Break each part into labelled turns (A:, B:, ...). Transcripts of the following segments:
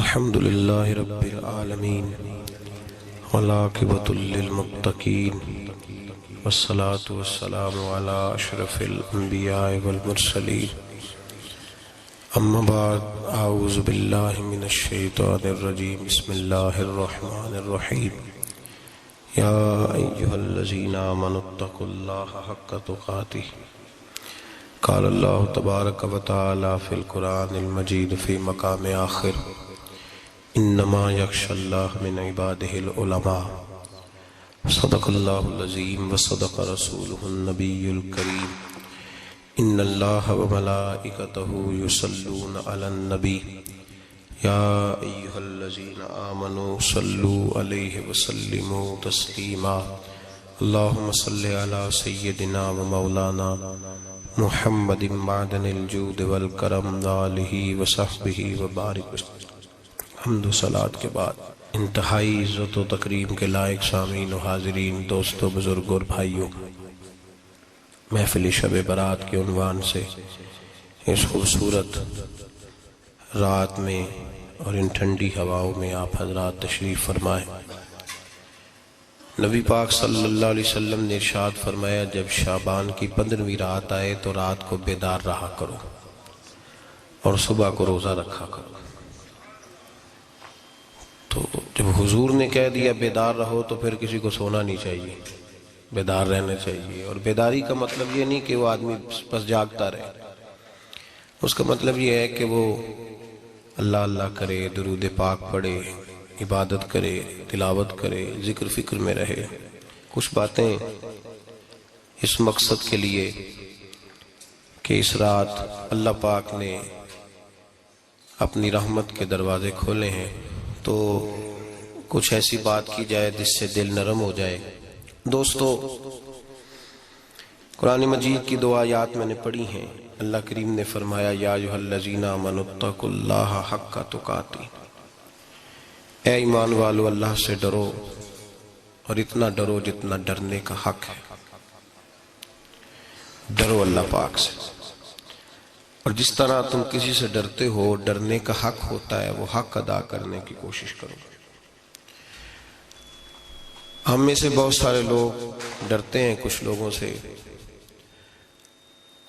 A: الحمد لله رب العالمين والعاقبة للمتقين والصلاة والسلام على أشرف الأنبياء والمرسلين أما بعد أعوذ بالله من الشيطان الرجيم بسم الله الرحمن الرحيم يا أيها الذين آمنوا اتقوا الله حق تقاته قال الله تبارك وتعالى في القرآن المجيد في مقام آخر انما يخشى الله من عباده العلماء صدق الله العظيم وصدق رسوله النبي الكريم ان الله وملائكته يصلون على النبي يا ايها الذين آمنوا صلوا عليه وسلموا تسليما اللهم صل على سيدنا ومولانا محمد معدن الجود والکرم آلہ وصحبہ وبارک وسلم۔ حمد و صلاۃ کے بعد انتہائی عزت و تکریم کے لائق سامعین و حاضرین، دوستو، بزرگوں اور بھائیوں، محفل شب برات کے عنوان سے اس خوبصورت رات میں اور ان ٹھنڈی ہواؤں میں آپ حضرات تشریف فرمائیں۔ نبی پاک صلی اللہ علیہ وسلم نے ارشاد فرمایا، جب شعبان کی 15ویں رات آئے تو رات کو بیدار رہا کرو اور صبح کو روزہ رکھا کرو۔ تو جب حضور نے کہہ دیا بیدار رہو تو پھر کسی کو سونا نہیں چاہیے، بیدار رہنا چاہیے۔ اور بیداری کا مطلب یہ نہیں کہ وہ آدمی بس جاگتا رہے، اس کا مطلب یہ ہے کہ وہ اللہ اللہ کرے، درود پاک پڑھے، عبادت کرے، تلاوت کرے، ذکر فکر میں رہے۔ کچھ باتیں اس مقصد کے لیے کہ اس رات اللہ پاک نے اپنی رحمت کے دروازے کھولے ہیں، تو کچھ ایسی بات کی جائے جس سے دل نرم ہو جائے۔ دوستو، قرآن مجید کی دو آیات میں نے پڑھی ہیں۔ اللہ کریم نے فرمایا، یا ایھا الذین آمنوا اتقوا اللہ حق تقاتہ، اے ایمان والو اللہ سے ڈرو اور اتنا ڈرو جتنا ڈرنے کا حق ہے۔ ڈرو اللہ پاک سے، اور جس طرح تم کسی سے ڈرتے ہو، ڈرنے کا حق ہوتا ہے، وہ حق ادا کرنے کی کوشش کرو۔ ہم میں سے بہت سارے لوگ ڈرتے ہیں کچھ لوگوں سے،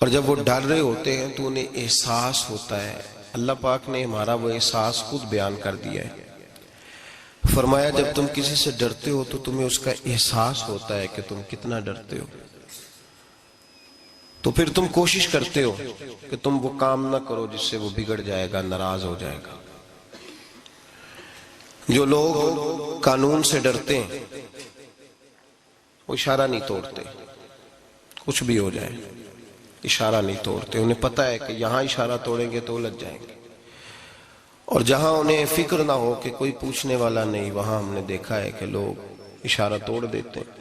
A: اور جب وہ ڈر رہے ہوتے ہیں تو انہیں احساس ہوتا ہے۔ اللہ پاک نے ہمارا وہ احساس خود بیان کر دیا ہے۔ فرمایا، جب تم کسی سے ڈرتے ہو تو تمہیں اس کا احساس ہوتا ہے کہ تم کتنا ڈرتے ہو، تو پھر تم کوشش کرتے ہو کہ تم وہ کام نہ کرو جس سے وہ بگڑ جائے گا، ناراض ہو جائے گا۔ جو لوگ قانون سے ڈرتے ہیں وہ اشارہ نہیں توڑتے، کچھ بھی ہو جائے اشارہ نہیں توڑتے۔ انہیں پتہ ہے کہ یہاں اشارہ توڑیں گے تو الجھ جائیں گے، اور جہاں انہیں فکر نہ ہو کہ کوئی پوچھنے والا نہیں، وہاں ہم نے دیکھا ہے کہ لوگ اشارہ توڑ دیتے ہیں۔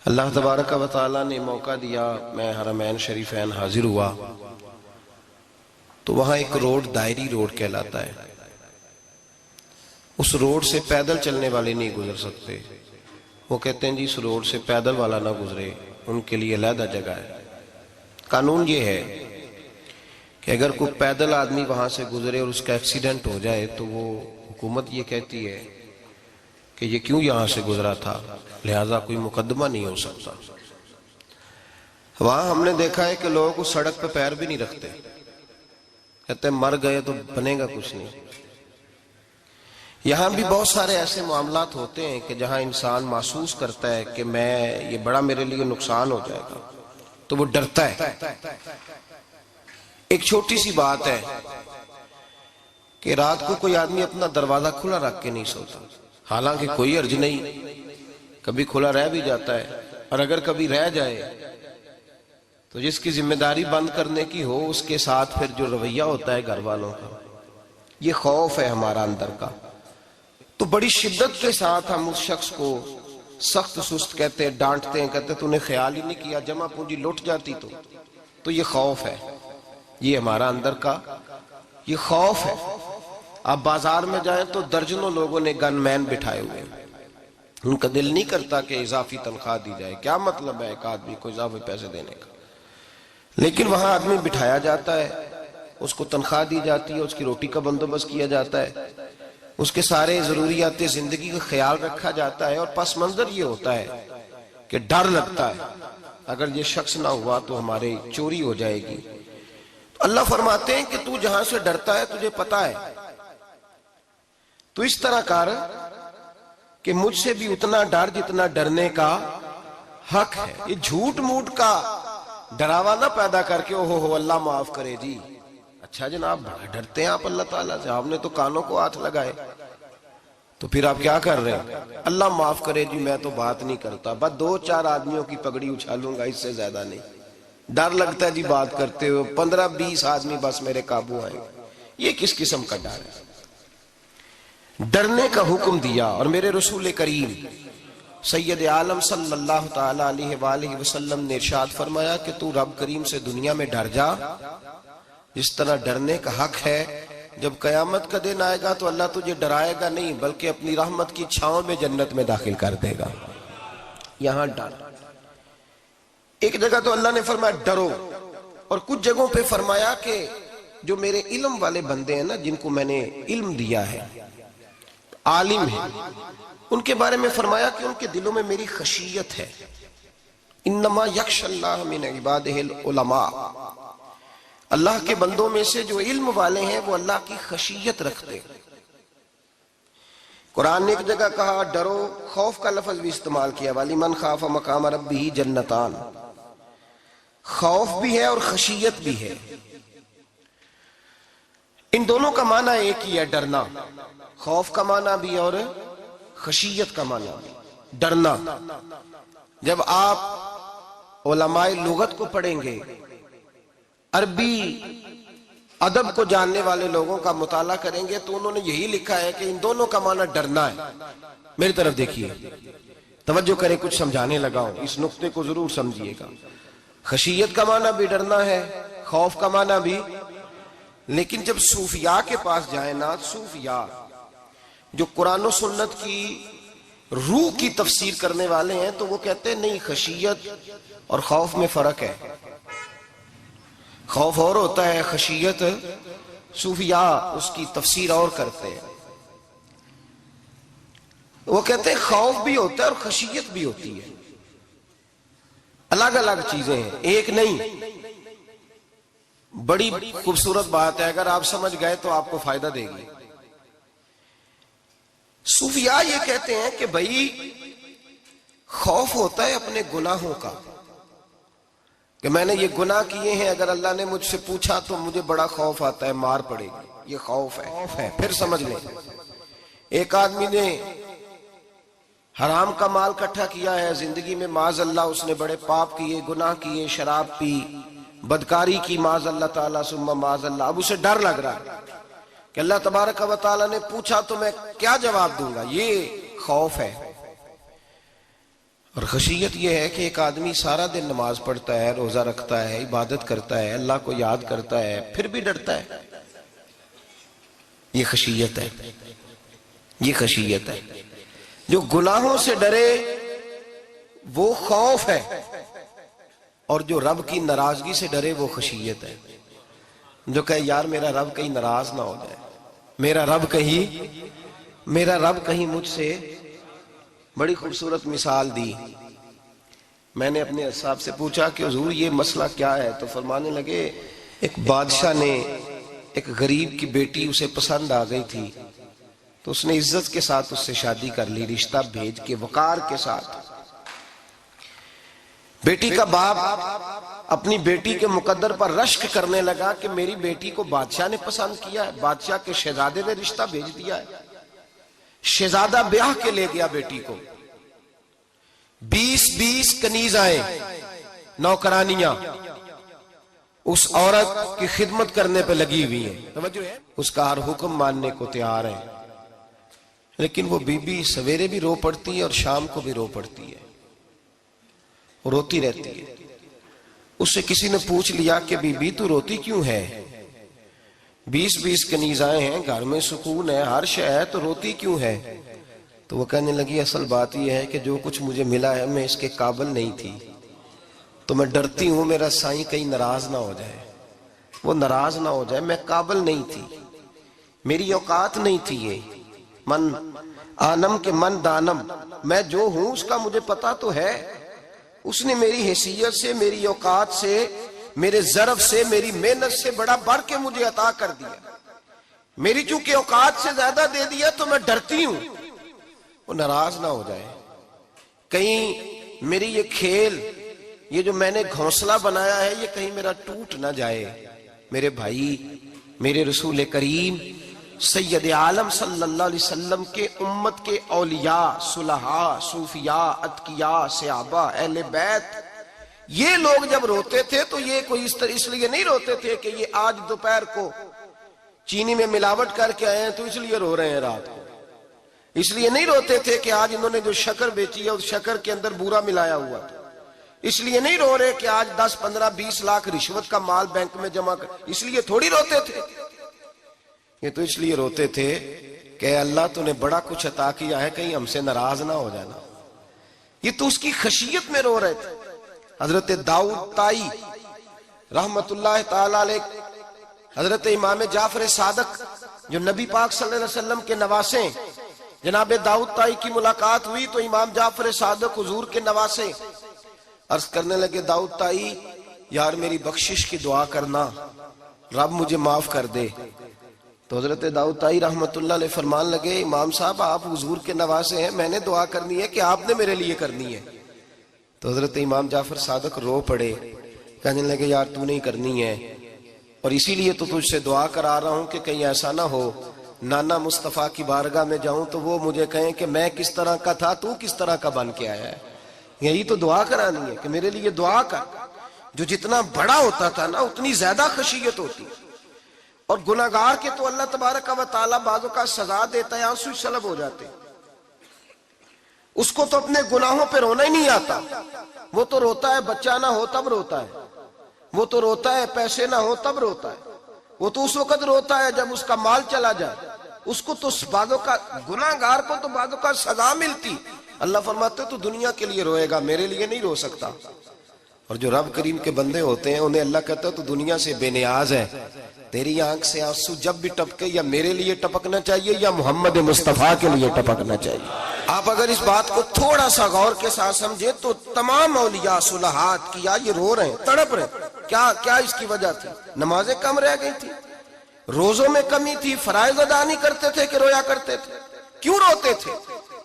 A: اللہ تبارک و تعالیٰ نے موقع دیا، میں حرمین شریفین حاضر ہوا تو وہاں ایک روڈ دائری روڈ کہلاتا ہے۔ اس روڈ سے پیدل چلنے والے نہیں گزر سکتے۔ وہ کہتے ہیں جی اس روڈ سے پیدل والا نہ گزرے، ان کے لیے علیحدہ جگہ ہے۔ قانون یہ ہے کہ اگر کوئی پیدل آدمی وہاں سے گزرے اور اس کا ایکسیڈنٹ ہو جائے تو وہ حکومت یہ کہتی ہے کہ یہ کیوں یہاں سے گزرا تھا، لہٰذا کوئی مقدمہ نہیں ہو سکتا۔ وہاں ہم نے دیکھا ہے کہ لوگ اس سڑک پہ پیر بھی نہیں رکھتے، کہتے ہیں مر گئے تو بنے گا کچھ نہیں۔ یہاں بھی بہت سارے ایسے معاملات ہوتے ہیں کہ جہاں انسان محسوس کرتا ہے کہ یہ بڑا میرے لیے نقصان ہو جائے گا، تو وہ ڈرتا ہے۔ ایک چھوٹی سی بات ہے کہ رات کو کوئی آدمی اپنا دروازہ کھلا رکھ کے نہیں سوتا، حالانکہ کوئی حرج نہیں، کبھی کھلا رہ بھی جاتا ہے، اور اگر کبھی رہ جائے تو جس کی ذمہ داری بند کرنے کی ہو اس کے ساتھ پھر جو رویہ ہوتا ہے گھر والوں کا، یہ خوف ہے ہمارا اندر کا، تو بڑی شدت کے ساتھ ہم اس شخص کو سخت سست کہتے ہیں، ڈانٹتے ہیں، کہتے ہیں تو نے خیال ہی نہیں کیا، جمع پونجی لٹ جاتی تو یہ خوف ہے، یہ ہمارا اندر کا یہ خوف ہے۔ آپ بازار میں جائیں تو درجنوں لوگوں نے گن مین بٹھائے ہوئے ہیں، ان کا دل نہیں کرتا کہ اضافی تنخواہ دی جائے، کیا مطلب ہے ایک آدمی کو اضافی پیسے دینے کا، لیکن وہاں آدمی بٹھایا جاتا ہے اس کو تنخواہ دی جاتی ہے، اس کی روٹی کا بندوبست کیا جاتا ہے، اس کے سارے ضروریات زندگی کا خیال رکھا جاتا ہے، اور پس منظر یہ ہوتا ہے کہ ڈر لگتا ہے اگر یہ شخص نہ ہوا تو ہمارے چوری ہو جائے گی۔ تو اللہ فرماتے ہیں کہ تو جہاں سے ڈرتا ہے تجھے پتا ہے، تو اس طرح کر کہ مجھ سے بھی اتنا ڈر جتنا ڈرنے کا حق ہے۔ یہ جھوٹ موٹ کا ڈراوا نہ پیدا کر کے اوہ اللہ معاف کرے جی، اچھا جناب بڑا ڈرتے ہیں آپ اللہ تعالیٰ سے، آپ نے تو کانوں کو ہاتھ لگائے، تو پھر آپ کیا کر رہے ہیں؟ اللہ معاف کرے جی میں تو بات نہیں کرتا، بس 2-4 آدمیوں کی پگڑی اچھالوں گا، اس سے زیادہ نہیں۔ ڈر لگتا ہے جی بات کرتے ہو، 15-20 آدمی بس میرے قابو آئیں گے۔ یہ کس قسم کا ڈر ہے؟ ڈرنے کا حکم دیا، اور میرے رسول کریم سید عالم صلی اللہ تعالی علیہ وآلہ وسلم نے ارشاد فرمایا کہ تو رب کریم سے دنیا میں ڈر جا جس طرح ڈرنے کا حق ہے۔ جب قیامت کا دن آئے گا تو اللہ تجھے ڈرائے گا نہیں بلکہ اپنی رحمت کی چھاؤں میں جنت میں داخل کر دے گا۔ یہاں ڈر، ایک جگہ تو اللہ نے فرمایا ڈرو، اور کچھ جگہوں پہ فرمایا کہ جو میرے علم والے بندے ہیں نا، جن کو میں نے علم دیا ہے، عالم ہیں، ان کے بارے میں فرمایا کہ ان کے دلوں میں میری خشیت ہے۔ انما یخشی اللہ من عبادہ العلماء، اللہ کے بندوں میں سے جو علم والے ہیں وہ اللہ کی خشیت رکھتے ہیں۔ قرآن نے ایک جگہ کہا ڈرو، خوف کا لفظ بھی استعمال کیا، وَلِمَنْ خَافَ مَقَامَ رَبِّهِ جَنَّتَانِ، خوف بھی ہے اور خشیت بھی ہے۔ ان دونوں کا معنی ایک ہی ہے، ڈرنا، خوف کا معنی بھی اور خشیت کا معنی بھی، ڈرنا۔ جب آپ علماء لغت کو پڑھیں گے، عربی ادب کو جاننے والے لوگوں کا مطالعہ کریں گے تو انہوں نے یہی لکھا ہے کہ ان دونوں کا معنی ڈرنا ہے۔ میری طرف دیکھیے، توجہ کریں، کچھ سمجھانے لگا ہوں، اس نقطے کو ضرور سمجھیے گا۔ خشیت کا معنی بھی ڈرنا ہے، خوف کا معنی بھی، لیکن جب صوفیاء کے پاس جائیں نا، صوفیاء جو قرآن و سنت کی روح کی تفسیر کرنے والے ہیں، تو وہ کہتے ہیں نہیں، خشیت اور خوف میں فرق ہے، خوف اور ہوتا ہے، خشیت صوفیاء اس کی تفسیر اور کرتے ہیں۔ وہ کہتے ہیں خوف بھی ہوتا ہے اور خشیت بھی ہوتی ہے، الگ الگ چیزیں ہیں، ایک نہیں۔ بڑی خوبصورت بات ہے، اگر آپ سمجھ گئے تو آپ کو فائدہ دے گی۔ صوفیاء یہ کہتے ہیں کہ بھائی خوف ہوتا ہے اپنے گناہوں کا، کہ میں نے یہ گناہ کیے ہیں، اگر اللہ نے مجھ سے پوچھا تو مجھے بڑا خوف آتا ہے، مار پڑے گی، یہ خوف ہے۔ پھر سمجھ لیں، ایک آدمی نے حرام کا مال اکٹھا کیا ہے زندگی میں، معاذ اللہ اس نے بڑے پاپ کیے، گناہ کیے، شراب پی، بدکاری کی، معاذ اللہ تعالیٰ ثم معاذ اللہ۔ اب اسے ڈر لگ رہا ہے کہ اللہ تبارک و تعالیٰ نے پوچھا تو میں کیا جواب دوں گا، یہ خوف ہے۔ اور خشیت یہ ہے کہ ایک آدمی سارا دن نماز پڑھتا ہے، روزہ رکھتا ہے، عبادت کرتا ہے، اللہ کو یاد کرتا ہے، پھر بھی ڈرتا ہے، یہ خشیت ہے، یہ خشیت ہے۔ جو گناہوں سے ڈرے وہ خوف ہے، اور جو رب کی ناراضگی سے ڈرے وہ خشیت ہے۔ جو کہے یار میرا رب کہیں ناراض نہ ہو جائے، میرا رب کہیں مجھ سے، بڑی خوبصورت مثال دی۔ میں نے اپنے صاحب سے پوچھا کہ حضور یہ مسئلہ کیا ہے، تو فرمانے لگے ایک بادشاہ نے ایک غریب کی بیٹی اسے پسند آ گئی تھی، تو اس نے عزت کے ساتھ اس سے شادی کر لی، رشتہ بھیج کے وقار کے ساتھ۔ بیٹی کا باپ اپنی بیٹی کے مقدر پر رشک کرنے لگا کہ میری بیٹی کو بادشاہ نے پسند کیا ہے، بادشاہ کے شہزادے نے رشتہ بھیج دیا ہے۔ شہزادہ بیاہ کے لے گیا بیٹی کو، 20 کنیزائیں، نوکرانیاں اس عورت کی خدمت کرنے پہ لگی ہوئی ہیں، اس کا ہر حکم ماننے کو تیار ہے، لیکن وہ بی بی سویرے بھی رو پڑتی ہے اور شام کو بھی رو پڑتی ہے، روتی رہتی ہے۔ اس سے کسی نے پوچھ لیا کہ بی بی تو روتی کیوں ہے، 20 کنیزائیں ہیں، گھر میں سکون ہے، ہر شے ہے، تو روتی کیوں ہے؟ تو وہ کہنے لگی اصل بات یہ ہے کہ جو کچھ مجھے ملا ہے میں اس کے قابل نہیں تھی، تو میں ڈرتی ہوں میرا سائیں کہیں ناراض نہ ہو جائے۔ وہ ناراض نہ ہو جائے، میں قابل نہیں تھی، میری اوقات نہیں تھی، یہ من آنم کے من دانم، میں جو ہوں اس کا مجھے پتا تو ہے، اس نے میری حیثیت سے، میری اوقات سے، میرے ظرف سے، میری محنت سے بڑا بڑھ کے مجھے عطا کر دیا، میری چونکہ اوقات سے زیادہ دے دیا تو میں ڈرتی ہوں وہ ناراض نہ ہو جائے، کہیں میری یہ کھیل، یہ جو میں نے گھونسلہ بنایا ہے، یہ کہیں میرا ٹوٹ نہ جائے۔ میرے بھائی، میرے رسول کریم سید عالم صلی اللہ علیہ وسلم کے امت کے اولیاء، صلحاء، صوفیاء، اتقیاء، صحابہ، اہل بیت، یہ لوگ جب روتے تھے تو یہ کوئی اس لیے نہیں روتے تھے کہ یہ آج دوپہر کو چینی میں ملاوٹ کر کے آئے ہیں تو اس لیے رو رہے ہیں رات کو، اس لیے نہیں روتے تھے کہ آج انہوں نے جو شکر بیچی ہے اس شکر کے اندر بورا ملایا ہوا تھا، اس لیے نہیں رو رہے کہ آج 10 15 20 لاکھ رشوت کا مال بینک میں جمع کر، اس لیے تھوڑی روتے تھے، یہ تو اس لیے روتے تھے کہ اللہ تو نے بڑا کچھ عطا کیا ہے، کہیں ہم سے ناراض نہ ہو جانا، یہ تو اس کی خشیت میں رو رہے تھے۔ حضرت داؤد طائی رحمت اللہ تعالی علیہ، حضرت امام جعفر صادق جو نبی پاک صلی اللہ علیہ وسلم کے نواسے، جناب داؤد طائی کی ملاقات ہوئی تو امام جعفر صادق حضور کے نواسے عرض کرنے لگے، داؤد طائی یار میری بخشش کی دعا کرنا، رب مجھے معاف کر دے۔ تو حضرت داؤد طائی رحمت اللہ علیہ فرمان لگے، امام صاحب آپ حضور کے نواسے ہیں، میں نے دعا کرنی ہے کہ آپ نے میرے لیے کرنی ہے؟ تو حضرت امام جعفر صادق رو پڑے، کہنے لگے یار تو نہیں کرنی ہے، اور اسی لیے تو تجھ سے دعا کرا رہا ہوں کہ کہیں ایسا نہ ہو نانا مصطفیٰ کی بارگاہ میں جاؤں تو وہ مجھے کہیں کہ میں کس طرح کا تھا تو کس طرح کا بن کے آیا ہے، یہی تو دعا کرانی ہے کہ میرے لیے دعا کر۔ جو جتنا بڑا ہوتا تھا نا اتنی زیادہ خشیت ہوتی، اور گناہگار کے تو اللہ تبارک و تعالیٰ بعضوں کا سزا دیتا ہے، آنسو سلب ہو جاتے، اس کو تو اپنے گناہوں پہ رونا ہی نہیں آتا، وہ تو روتا ہے بچہ نہ ہو تب روتا ہے، وہ تو روتا ہے پیسے نہ ہو تب روتا ہے، وہ تو اس وقت روتا ہے جب اس کا مال چلا جائے، اس کو تو بعضوں کا گناہگار کو تو بعضوں کا سزا ملتی، اللہ فرماتے تو دنیا کے لیے روئے گا، میرے لیے نہیں رو سکتا۔ اور جو رب کریم کے بندے ہوتے ہیں انہیں اللہ کہتا ہے تو دنیا سے بے نیاز ہے، تیری آنکھ سے آنسو جب بھی ٹپکے یا میرے لیے ٹپکنا چاہیے یا محمد مصطفیٰ کے لیے ٹپکنا چاہیے۔ آپ اگر اس بات کو تھوڑا سا غور کے ساتھ سمجھے تو تمام اولیاء صلحات کیا یہ رو رہے ہیں، تڑپ رہے ہیں، کیا اس کی وجہ تھی؟ نمازیں کم رہ گئی تھی، روزوں میں کمی تھی، فرائض ادا نہیں کرتے تھے کہ رویا کرتے تھے؟ کیوں روتے تھے؟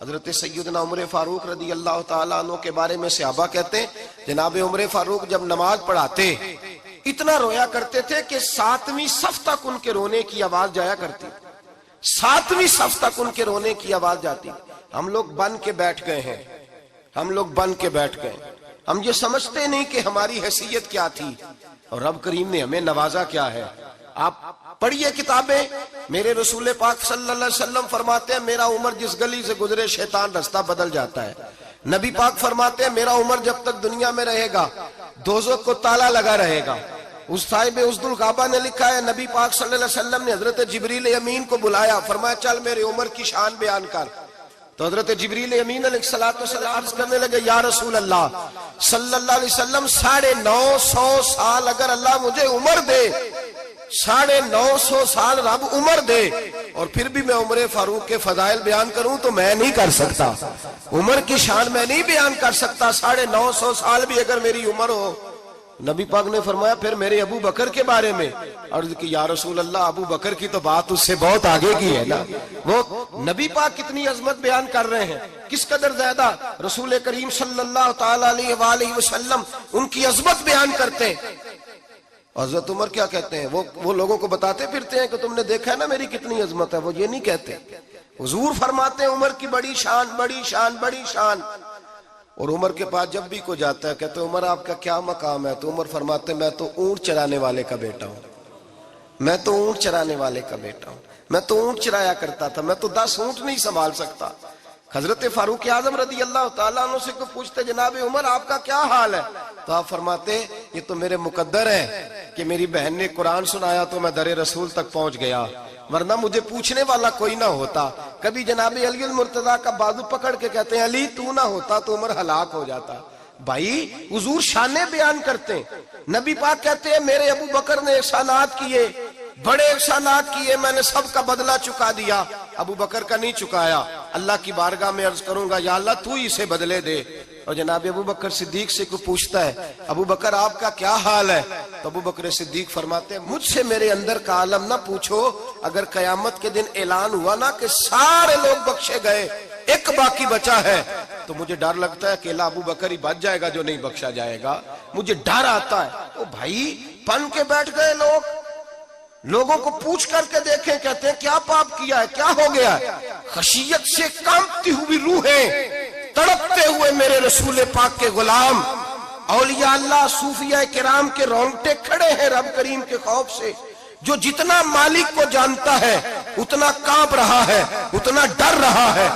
A: حضرت سیدنا عمر فاروق رضی اللہ تعالیٰ عنہ کے بارے میں صحابہ کہتے ہیں جناب عمر فاروق جب نماز پڑھاتے اتنا رویا کرتے تھے کہ 7ویں صف تک ان کے رونے کی آواز جایا کرتی، 7ویں صف تک ان کے رونے کی آواز جاتی۔ ہم لوگ بن کے بیٹھ گئے ہیں، ہم یہ سمجھتے نہیں کہ ہماری حیثیت کیا تھی اور رب کریم نے ہمیں نوازا کیا ہے۔ آپ پڑھیے کتابیں، میرے رسول پاک صلی اللہ علیہ وسلم فرماتے ہیں میرا عمر جس گلی سے گزرے شیطان رستہ بدل جاتا ہے۔ نبی پاک فرماتے ہیں میرا عمر جب تک دنیا میں رہے گا دوزخ کو تالا لگا رہے گا۔ اس صاحب عزد الغابہ نے لکھا ہے نبی پاک صلی اللہ علیہ وسلم نے حضرت جبریل امین کو بلایا، فرمایا چل میرے عمر کی شان بیان کر۔ تو حضرت جبریل امین علیہ السلام عرض کرنے لگے یا رسول اللہ صلی اللہ علیہ وسلم 950 سال اگر اللہ مجھے عمر دے، 950 سال رب عمر دے اور پھر بھی میں عمر فاروق کے فضائل بیان کروں تو میں نہیں کر سکتا، عمر کی شان میں نہیں بیان کر سکتا، 950 سال بھی اگر میری عمر ہو۔ نبی پاک نے فرمایا پھر میرے ابو بکر کے بارے میں، عرض کی یا رسول اللہ ابو بکر کی تو بات اس سے بہت آگے کی ہے نا، وہ نبی پاک کتنی عظمت بیان کر رہے ہیں، کس قدر زیادہ رسول کریم صلی اللہ تعالی علیہ وآلہ وسلم ان کی عظمت بیان کرتے ہیں۔ حضرت عمر کیا کہتے ہیں، وہ لوگوں کو بتاتے پھرتے ہیں کہ تم نے دیکھا ہے نا میری کتنی عظمت ہے، وہ یہ نہیں کہتے، حضور فرماتے ہیں عمر کی بڑی شان بڑی شان بڑی شان۔ اور عمر کے پاس جب بھی کوئی جاتا ہے کہتے ہیں عمر آپ کا کیا مقام ہے، تو عمر فرماتے ہیں میں تو اونٹ چرانے والے کا بیٹا ہوں، میں تو اونٹ چرانے والے کا بیٹا ہوں، میں تو اونٹ چرایا کرتا تھا، میں تو 10 اونٹ نہیں سنبھال سکتا۔ حضرت فاروق اعظم رضی اللہ تعالیٰ عنہ سے کو پوچھتے جناب عمر آپ کا کیا حال ہے، تو آپ فرماتے یہ تو میرے مقدر ہے کہ میری بہن نے قرآن سنایا تو میں در رسول تک پہنچ گیا، ورنہ مجھے پوچھنے والا کوئی نہ ہوتا۔ کبھی جناب علی المرتضیٰ کا بازو پکڑ کے کہتے ہیں علی تو نہ ہوتا تو عمر ہلاک ہو جاتا، بھائی حضور شانے بیان کرتے ہیں. نبی پاک کہتے ہیں میرے ابو بکر نے احسانات کیے, بڑے احسانات کیے, میں نے سب کا بدلہ چکا دیا, ابو بکر کا نہیں چکایا. اللہ کی بارگاہ میں عرض کروں گا یا اللہ تو ہی اسے بدلے دے. اور جناب ابو بکر صدیق سے کوئی پوچھتا ہے ابو بکر آپ کا کیا حال ہے, تو ابو بکر صدیق فرماتے ہیں مجھ سے میرے اندر کا عالم نہ پوچھو, اگر قیامت کے دن اعلان ہوا نا کہ سارے لوگ بخشے گئے ایک باقی بچا ہے, تو مجھے ڈر لگتا ہے اکیلا ابو بکر ہی بچ جائے گا جو نہیں بخشا جائے گا, مجھے ڈر آتا ہے. تو بھائی پن کے بیٹھ گئے لوگ, لوگوں کو پوچھ کر کے دیکھیں, کہتے ہیں کیا پاپ کیا ہے, کیا ہو گیا ہے. خشیت سے کانپتی ہوئی روحیں, تڑپتے ہوئے میرے رسول پاک کے غلام, اولیاء اللہ صوفیاء کرام کے رونگٹے کھڑے ہیں رب کریم کے خوف سے. جو جتنا مالک کو جانتا ہے اتنا کانپ رہا ہے, اتنا ڈر رہا ہے.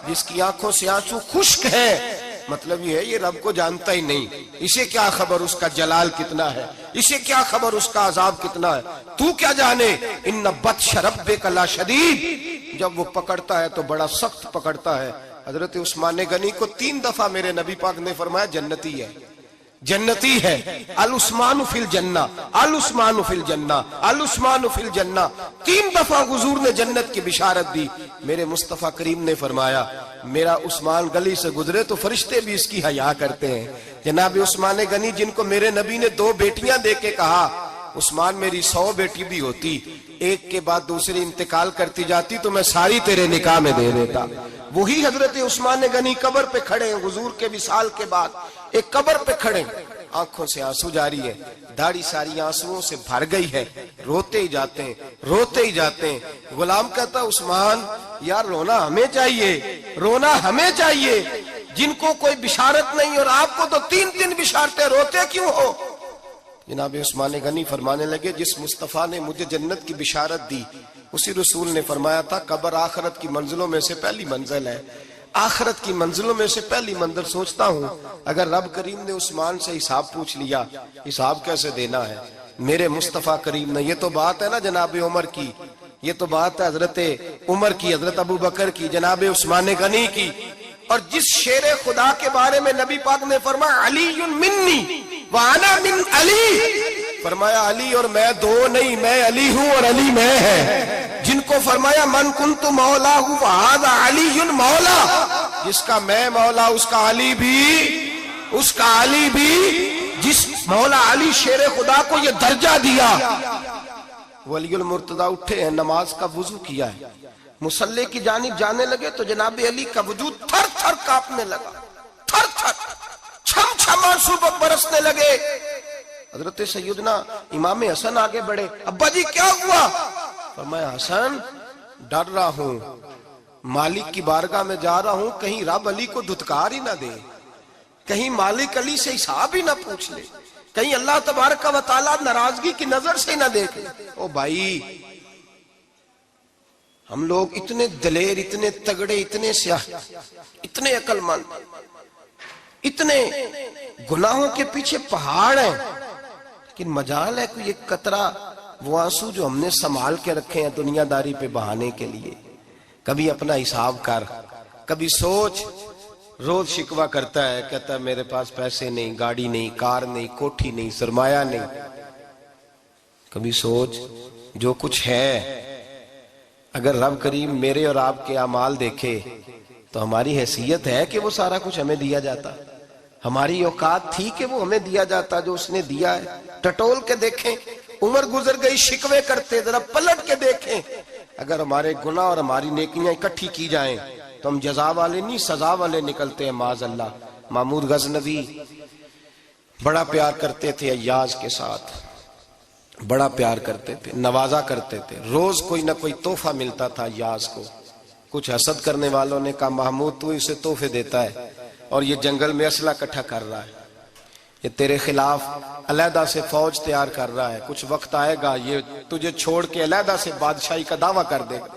A: جس کی آنکھوں سے آنسو خشک ہے, مطلب یہ ہے یہ رب کو جانتا ہی نہیں, اسے کیا خبر اس کا جلال کتنا ہے, اسے کیا خبر اس کا عذاب کتنا ہے, تو کیا جانے. ان بطش ربک لشدید, جب وہ پکڑتا ہے تو بڑا سخت پکڑتا ہے. حضرت عثمان غنی کو 3 دفعہ میرے نبی پاک نے فرمایا جنتی ہے, جنتی ہے. العثمان فی الجنہ, العثمان فی الجنہ, العثمان فی الجنہ, 3 دفعہ حضور نے جنت کی بشارت دی. میرے مصطفیٰ کریم نے فرمایا میرا عثمان گلی سے گزرے تو فرشتے بھی اس کی حیا کرتے ہیں. جناب عثمان غنی جن کو میرے نبی نے 2 بیٹیاں دے کے کہا عثمان میری 100 بیٹی بھی ہوتی, ایک کے بعد دوسری انتقال کرتی جاتی تو میں ساری تیرے نکاح میں دے دیتا. وہی حضرت عثمان غنی قبر پہ کھڑے ہیں حضور کے وصال کے بعد, ایک قبر پہ کھڑے, آنکھوں سے آنسو جاری ہے, داڑھی ساری آنسوؤں سے بھر گئی ہے, روتے ہی جاتے ہیں, روتے ہی جاتے ہیں. غلام کہتا عثمان یار رونا ہمیں چاہیے, رونا ہمیں چاہیے, جن کو کوئی بشارت نہیں اور آپ کو تو 3 بشارتیں, روتے کیوں ہو. جناب عثمان غنی فرمانے لگے جس مصطفیٰ نے مجھے جنت کی بشارت دی اسی رسول نے فرمایا تھا قبر آخرت کی منزلوں میں سے پہلی منزل ہے, آخرت کی منزلوں میں سے پہلی منزل. سوچتا ہوں اگر رب کریم نے عثمان سے حساب پوچھ لیا, حساب کیسے دینا ہے میرے مصطفیٰ کریم نے. یہ تو بات ہے نا جناب عمر کی, یہ تو بات ہے حضرت عمر کی, حضرت ابو بکر کی, جناب عثمان غنی کی. اور جس شیر خدا کے بارے میں نبی پاک نے فرمایا علی منی وانا من علی, فرمایا علی اور میں 2 نہیں, میں علی ہوں اور علی میں ہے. جن کو فرمایا من کنت مولا ہوں فہذا علی مولا, جس کا میں مولا اس کا علی بھی, اس کا علی بھی. جس مولا علی شیر خدا کو یہ درجہ دیا. ولی المرتضی اٹھے ہیں, نماز کا وضو کیا ہے, مصلی کی جانب جانے لگے تو جناب علی کا وجود تھر تھر کانپنے لگا, تھر تھر, چھم چھم آنسو برسنے لگے. حضرت سیدنا امام حسن آگے بڑھے, ابا جی کیا ہوا. فرمایا حسن ڈر رہا ہوں, مالک کی بارگاہ میں جا رہا ہوں, کہیں رب علی کو دھتکار ہی نہ دے, کہیں مالک علی سے حساب ہی نہ پوچھ لے, کہیں اللہ تبارک و تعالیٰ ناراضگی کی نظر سے نہ دیکھے. او بھائی ہم لوگ اتنے دلیر, اتنے تگڑے, اتنے سیاہ, اتنے عقل مند, اتنے گناہوں کے پیچھے پہاڑ ہیں, لیکن مجال ہے کوئی ایک قطرہ وہ آنسو جو ہم نے سنبھال کے رکھے ہیں دنیا داری پہ بہانے کے لیے. کبھی اپنا حساب کر, کبھی سوچ. روز شکوہ کرتا ہے, کہتا ہے میرے پاس پیسے نہیں, گاڑی نہیں, کار نہیں, کوٹھی نہیں, سرمایہ نہیں. کبھی سوچ جو کچھ ہے اگر رب کریم میرے اور آپ کے اعمال دیکھے تو ہماری حیثیت ہے کہ وہ سارا کچھ ہمیں دیا جاتا, ہماری اوقات تھی کہ وہ ہمیں دیا جاتا جو اس نے دیا ہے. ٹٹول کے دیکھیں, عمر گزر گئی, شکوے کرتے, ذرا پلٹ کے دیکھیں. اگر ہمارے گناہ اور ہماری نیکیاں اکٹھی کی جائیں تو ہم جزا والے نہیں سزا والے نکلتے ہیں معاذ اللہ. محمود غزنوی بڑا پیار کرتے تھے ایاز کے ساتھ, بڑا پیار کرتے تھے, نوازا کرتے تھے. روز کوئی نہ کوئی تحفہ ملتا تھا ایاز کو. کچھ حسد کرنے والوں نے کہا محمود تو اسے تحفے دیتا ہے اور یہ جنگل میں اسلحہ اکٹھا کر رہا ہے, یہ تیرے خلاف علیحدہ سے فوج تیار کر رہا ہے, کچھ وقت آئے گا یہ تجھے چھوڑ کے علیحدہ سے بادشاہی کا دعویٰ کر دے گا.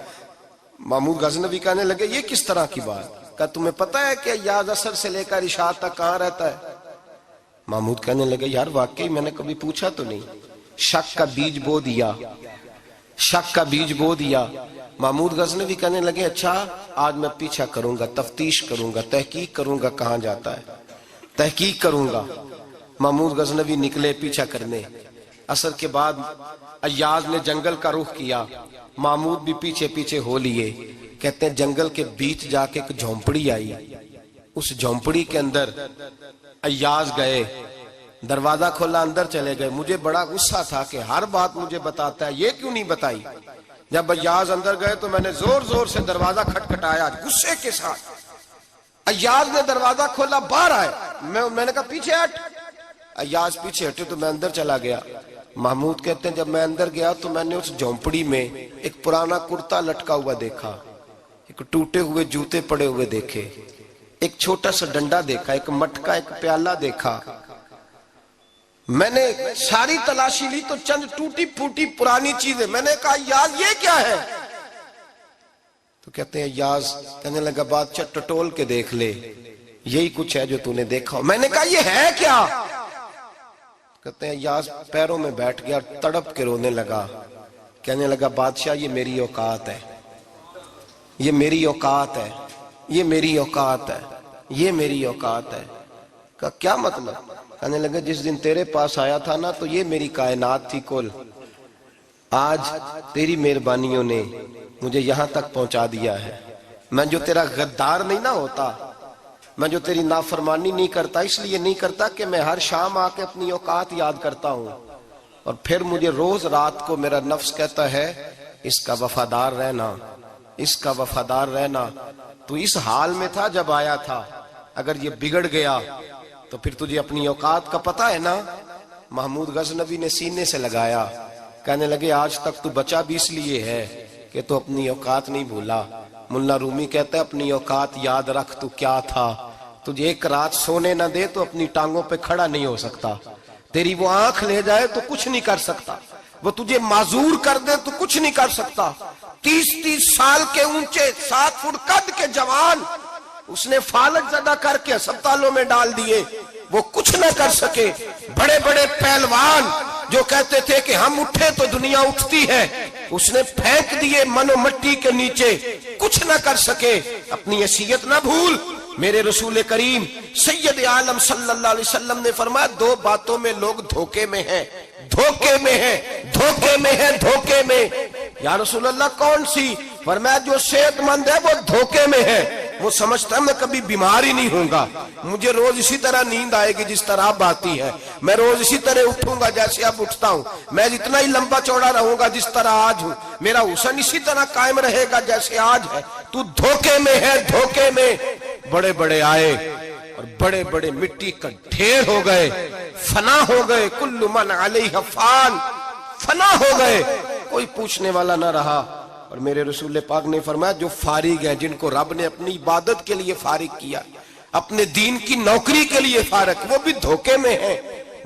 A: محمود غزنوی کہنے لگے یہ کس طرح کی بات, کہا تمہیں پتہ ہے کہ ایاز عصر سے لے کر عشاء تک کہاں رہتا ہے. محمود کہنے لگے یار واقعی میں نے کبھی پوچھا تو نہیں. شک کا بیج بو دیا, شک کا بیج بو دیا. محمود غزنوی کہنے لگے اچھا آج میں پیچھا کروں گا, تفتیش کروں گا, تحقیق کروں گا کہاں جاتا ہے. تحقیق کروں گا۔ محمود غزنوی نکلے پیچھا کرنے۔ عصر کے بعد ایاز نے جنگل کا رخ کیا، محمود بھی پیچھے پیچھے ہو لیے۔ کہتے ہیں جنگل کے بیچ جا کے ایک جھونپڑی آئی، اس جھونپڑی کے اندر ایاز گئے، دروازہ کھولا، اندر چلے گئے۔ مجھے بڑا غصہ تھا کہ ہر بات مجھے بتاتا ہے، یہ کیوں نہیں بتائی؟ جب ایاز اندر گئے تو میں نے زور زور سے دروازہ کھٹکھٹایا غصے کے ساتھ۔ ایاز نے دروازہ کھولا، باہر آئے، میں نے کہا پیچھے ہٹ۔ ایاز پیچھے ہٹے تو میں اندر چلا گیا۔ محمود کہتے ہیں جب میں اندر گیا تو میں نے اس جھونپڑی میں ایک پرانا کرتا لٹکا ہوا دیکھا، ایک ٹوٹے ہوئے جوتے پڑے ہوئے دیکھے، ایک چھوٹا سا ڈنڈا دیکھا، ایک مٹکا، ایک پیالہ دیکھا۔ میں نے ساری تلاشی لی تو چند ٹوٹی پھوٹی پرانی چیزیں۔ میں نے کہا یاز یہ کیا ہے؟ تو کہتے ہیں یاز کہنے لگا بادشاہ ٹٹول کے دیکھ لے، یہی کچھ ہے جو تو نے دیکھا۔ میں نے کہا یہ ہے کیا؟ کہتے ہیں یاز پیروں میں بیٹھ گیا، تڑپ کے رونے لگا، کہنے لگا بادشاہ یہ میری اوقات ہے، یہ میری اوقات ہے، یہ میری اوقات ہے، یہ میری اوقات ہے۔ کہا کیا مطلب؟ کہنے لگا جس دن تیرے پاس آیا تھا نا تو یہ میری کائنات تھی کل، آج تیری مہربانیوں نے مجھے یہاں تک پہنچا دیا ہے۔ میں جو تیرا غدار نہیں نہ ہوتا، میں جو تیری نافرمانی نہیں کرتا، اس لیے نہیں کرتا کہ میں ہر شام آ کے اپنی اوقات یاد کرتا ہوں، اور پھر مجھے روز رات کو میرا نفس کہتا ہے اس کا وفادار رہنا، اس کا وفادار رہنا۔ تو اس حال میں تھا جب آیا تھا، اگر یہ بگڑ گیا تو پھر تجھے اپنی اوقات کا پتہ ہے نا۔ محمود غزنوی نے سینے سے لگایا، کہنے لگے آج تک تو بچا بھی اس لیے ہے کہ تو اپنی اوقات نہیں بھولا۔ ملا رومی کہتا ہے اپنی اوقات یاد رکھ، تو کیا تھا؟ تجھے ایک رات سونے نہ دے تو اپنی ٹانگوں پہ کھڑا نہیں ہو سکتا، تیری وہ آنکھ لے جائے تو کچھ نہیں کر سکتا، وہ تجھے معذور کر دے تو کچھ نہیں کر سکتا۔ 30 سال کے اونچے 7 فٹ قد کے جوان اس نے فالج زدہ کر کے ہسپتالوں میں ڈال دیے، وہ کچھ نہ کر سکے۔ بڑے بڑے پہلوان جو کہتے تھے کہ ہم اٹھے تو دنیا اٹھتی ہے، اس نے پھینک دیے منو مٹی کے نیچے، کچھ نہ کر سکے۔ اپنی حیثیت نہ بھول۔ میرے رسول کریم سید عالم صلی اللہ علیہ وسلم نے فرمایا 2 باتوں میں لوگ دھوکے میں ہیں، دھوکے میں ہیں، دھوکے میں ہیں، دھوکے میں۔ یا رسول اللہ کون سی؟ فرمایا جو صحت مند ہے وہ دھوکے میں ہے، وہ سمجھتا ہے میں کبھی بیمار ہی نہیں ہوں گا، مجھے روز اسی طرح نیند آئے گی جس طرح اب آتی ہے، میں روز اسی طرح اٹھوں گا جیسے اب اٹھتا ہوں، میں اتنا ہی لمبا چوڑا رہوں گا جس طرح آج ہوں، میرا حسن اسی طرح قائم رہے گا جیسے آج ہے۔ تو دھوکے میں ہے، دھوکے میں۔ بڑے بڑے آئے اور بڑے بڑے مٹی کا ڈھیر ہو گئے، فنا ہو گئے، کل من علیہ فان، فنا ہو گئے، کوئی پوچھنے والا نہ رہا۔ اور میرے رسول پاک نے فرمایا جو فارغ ہیں، جن کو رب نے اپنی عبادت کے لیے فارغ کیا، اپنے دین کی نوکری کے لیے فارغ، وہ بھی دھوکے میں ہیں،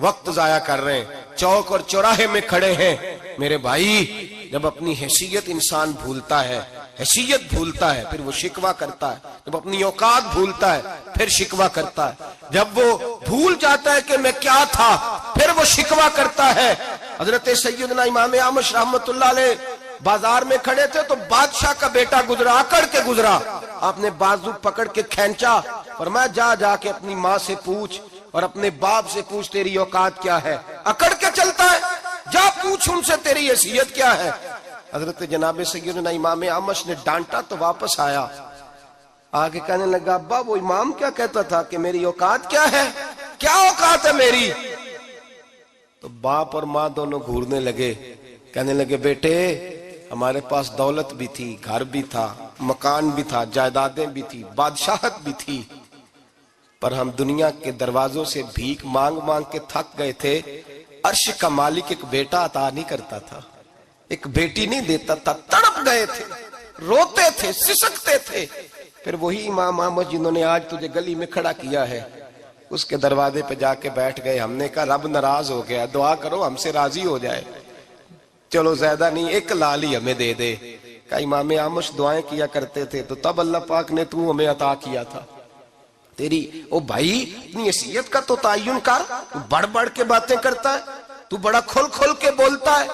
A: وقت ضائع کر رہے ہیں، چوک اور چوراہے میں کھڑے ہیں۔ میرے بھائی جب اپنی حیثیت انسان بھولتا ہے، حیثیت بھولتا ہے پھر وہ شکوہ کرتا ہے، جب اپنی اوقات بھولتا ہے پھر شکوہ کرتا ہے، جب وہ بھول جاتا ہے کہ میں کیا تھا پھر وہ شکوہ کرتا ہے۔ حضرت سیدنا امام اعمش رحمت اللہ علیہ بازار میں کھڑے تھے تو بادشاہ کا بیٹا گزرا، اکڑ کے گزرا، آپ نے بازو پکڑ کے کھینچا، فرمایا جا کے اپنی ماں سے پوچھ اور اپنے باپ سے پوچھ تیری اوقات کیا ہے۔ اکڑ کے چلتا ہے، جا پوچھ ان سے تیری حیثیت کیا ہے۔ حضرت جناب سیدنا امام اعمش نے ڈانٹا تو واپس آیا، آگے کہنے لگا ابا وہ امام کیا کہتا تھا کہ میری اوقات کیا ہے، کیا اوقات ہے میری؟ تو باپ اور ماں دونوں گھورنے لگے، کہنے لگے بیٹے ہمارے پاس دولت بھی تھی، گھر بھی تھا، مکان بھی تھا، جائیدادیں بھی تھی، بادشاہت بھی تھی، پر ہم دنیا کے دروازوں سے بھیک مانگ مانگ کے تھک گئے تھے۔ عرش کا مالک ایک بیٹا عطا نہیں کرتا تھا، ایک بیٹی نہیں دیتا تھا، تڑپ گئے تھے، روتے تھے، سسکتے تھے۔ پھر وہی امام احمد جنہوں نے آج تجھے گلی میں کھڑا کیا ہے اس کے دروازے پہ جا کے بیٹھ گئے۔ ہم نے کہا رب ناراض ہو گیا، دعا کرو ہم سے راضی ہو جائے، چلو زیادہ نہیں ایک لال ہی ہمیں دے دے۔ کہا امام احمد دعائیں کیا کرتے تھے تو تب اللہ پاک نے تو ہمیں عطا کیا تھا۔ تیری او بھائی اپنی حیثیت کا تو تعین کر، تو بڑھ بڑھ کے باتیں کرتا ہے، تو بڑا کھل کھل کے بولتا ہے،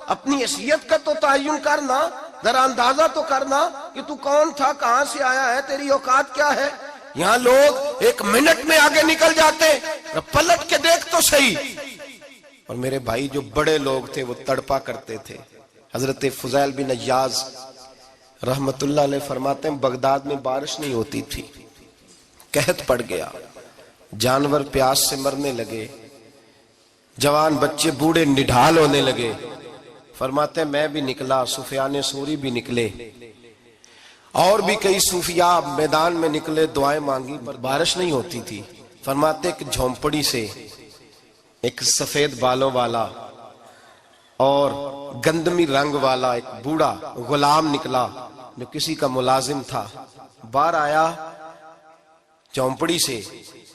A: اپنی حیثیت کا تو تعین کرنا، ذرا اندازہ تو کرنا کہ تو کون تھا، کہاں سے آیا ہے، تیری اوقات کیا ہے۔ یہاں لوگ ایک منٹ میں آگے نکل جاتے، پلٹ کے دیکھ تو صحیح۔ اور میرے بھائی جو بڑے لوگ تھے وہ تڑپا کرتے تھے۔ حضرت فضیل بن عیاض رحمت اللہ علیہ فرماتے ہیں بغداد میں بارش نہیں ہوتی تھی، قحط پڑ گیا، جانور پیاس سے مرنے لگے، جوان بچے بوڑھے نڈھال ہونے لگے۔ فرماتے ہیں میں بھی نکلا، سفیان ثوری بھی نکلے، اور بھی کئی صوفیاء میدان میں نکلے، دعائیں مانگی، پر بارش نہیں ہوتی تھی۔ فرماتے ایک جھونپڑی سے ایک سفید بالوں والا اور گندمی رنگ والا ایک بوڑھا غلام نکلا جو کسی کا ملازم تھا، باہر آیا جھونپڑی سے،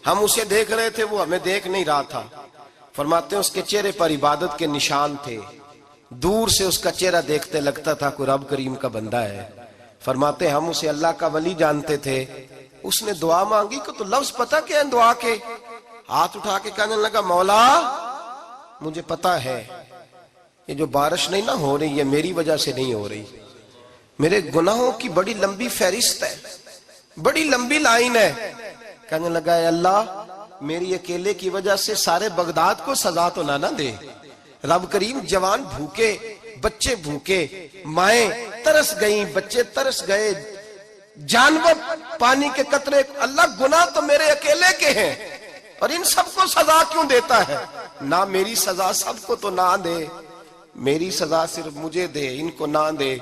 A: ہم اسے دیکھ رہے تھے، وہ ہمیں دیکھ نہیں رہا تھا۔ فرماتے ہیں اس کے چہرے پر عبادت کے نشان تھے، دور سے اس کا چہرہ دیکھتے لگتا تھا کوئی رب کریم کا بندہ ہے۔ فرماتے ہیں ہم اسے اللہ کا ولی جانتے تھے۔ اس نے دعا مانگی کہ تو لفظ پتہ کیا ہے دعا کے؟ ہاتھ اٹھا کے کہنے لگا مولا مجھے پتا ہے یہ جو بارش نہیں نہ ہو رہی ہے میری وجہ سے نہیں ہو رہی، میرے گناہوں کی بڑی لمبی فہرست ہے، بڑی لمبی لائن ہے۔ کہنے لگا اے اللہ میری اکیلے کی وجہ سے سارے بغداد کو سزا تو نہ دے، رب کریم جوان بھوکے، بچے بھوکے، مائیں ترس گئیں، بچے ترس گئے، جانور پانی کے قطرے، اللہ گناہ تو میرے اکیلے کے ہیں اور ان سب کو سزا کیوں دیتا ہے؟ نہ میری سزا سب کو تو نہ دے، میری سزا صرف مجھے دے، ان کو نہ دے۔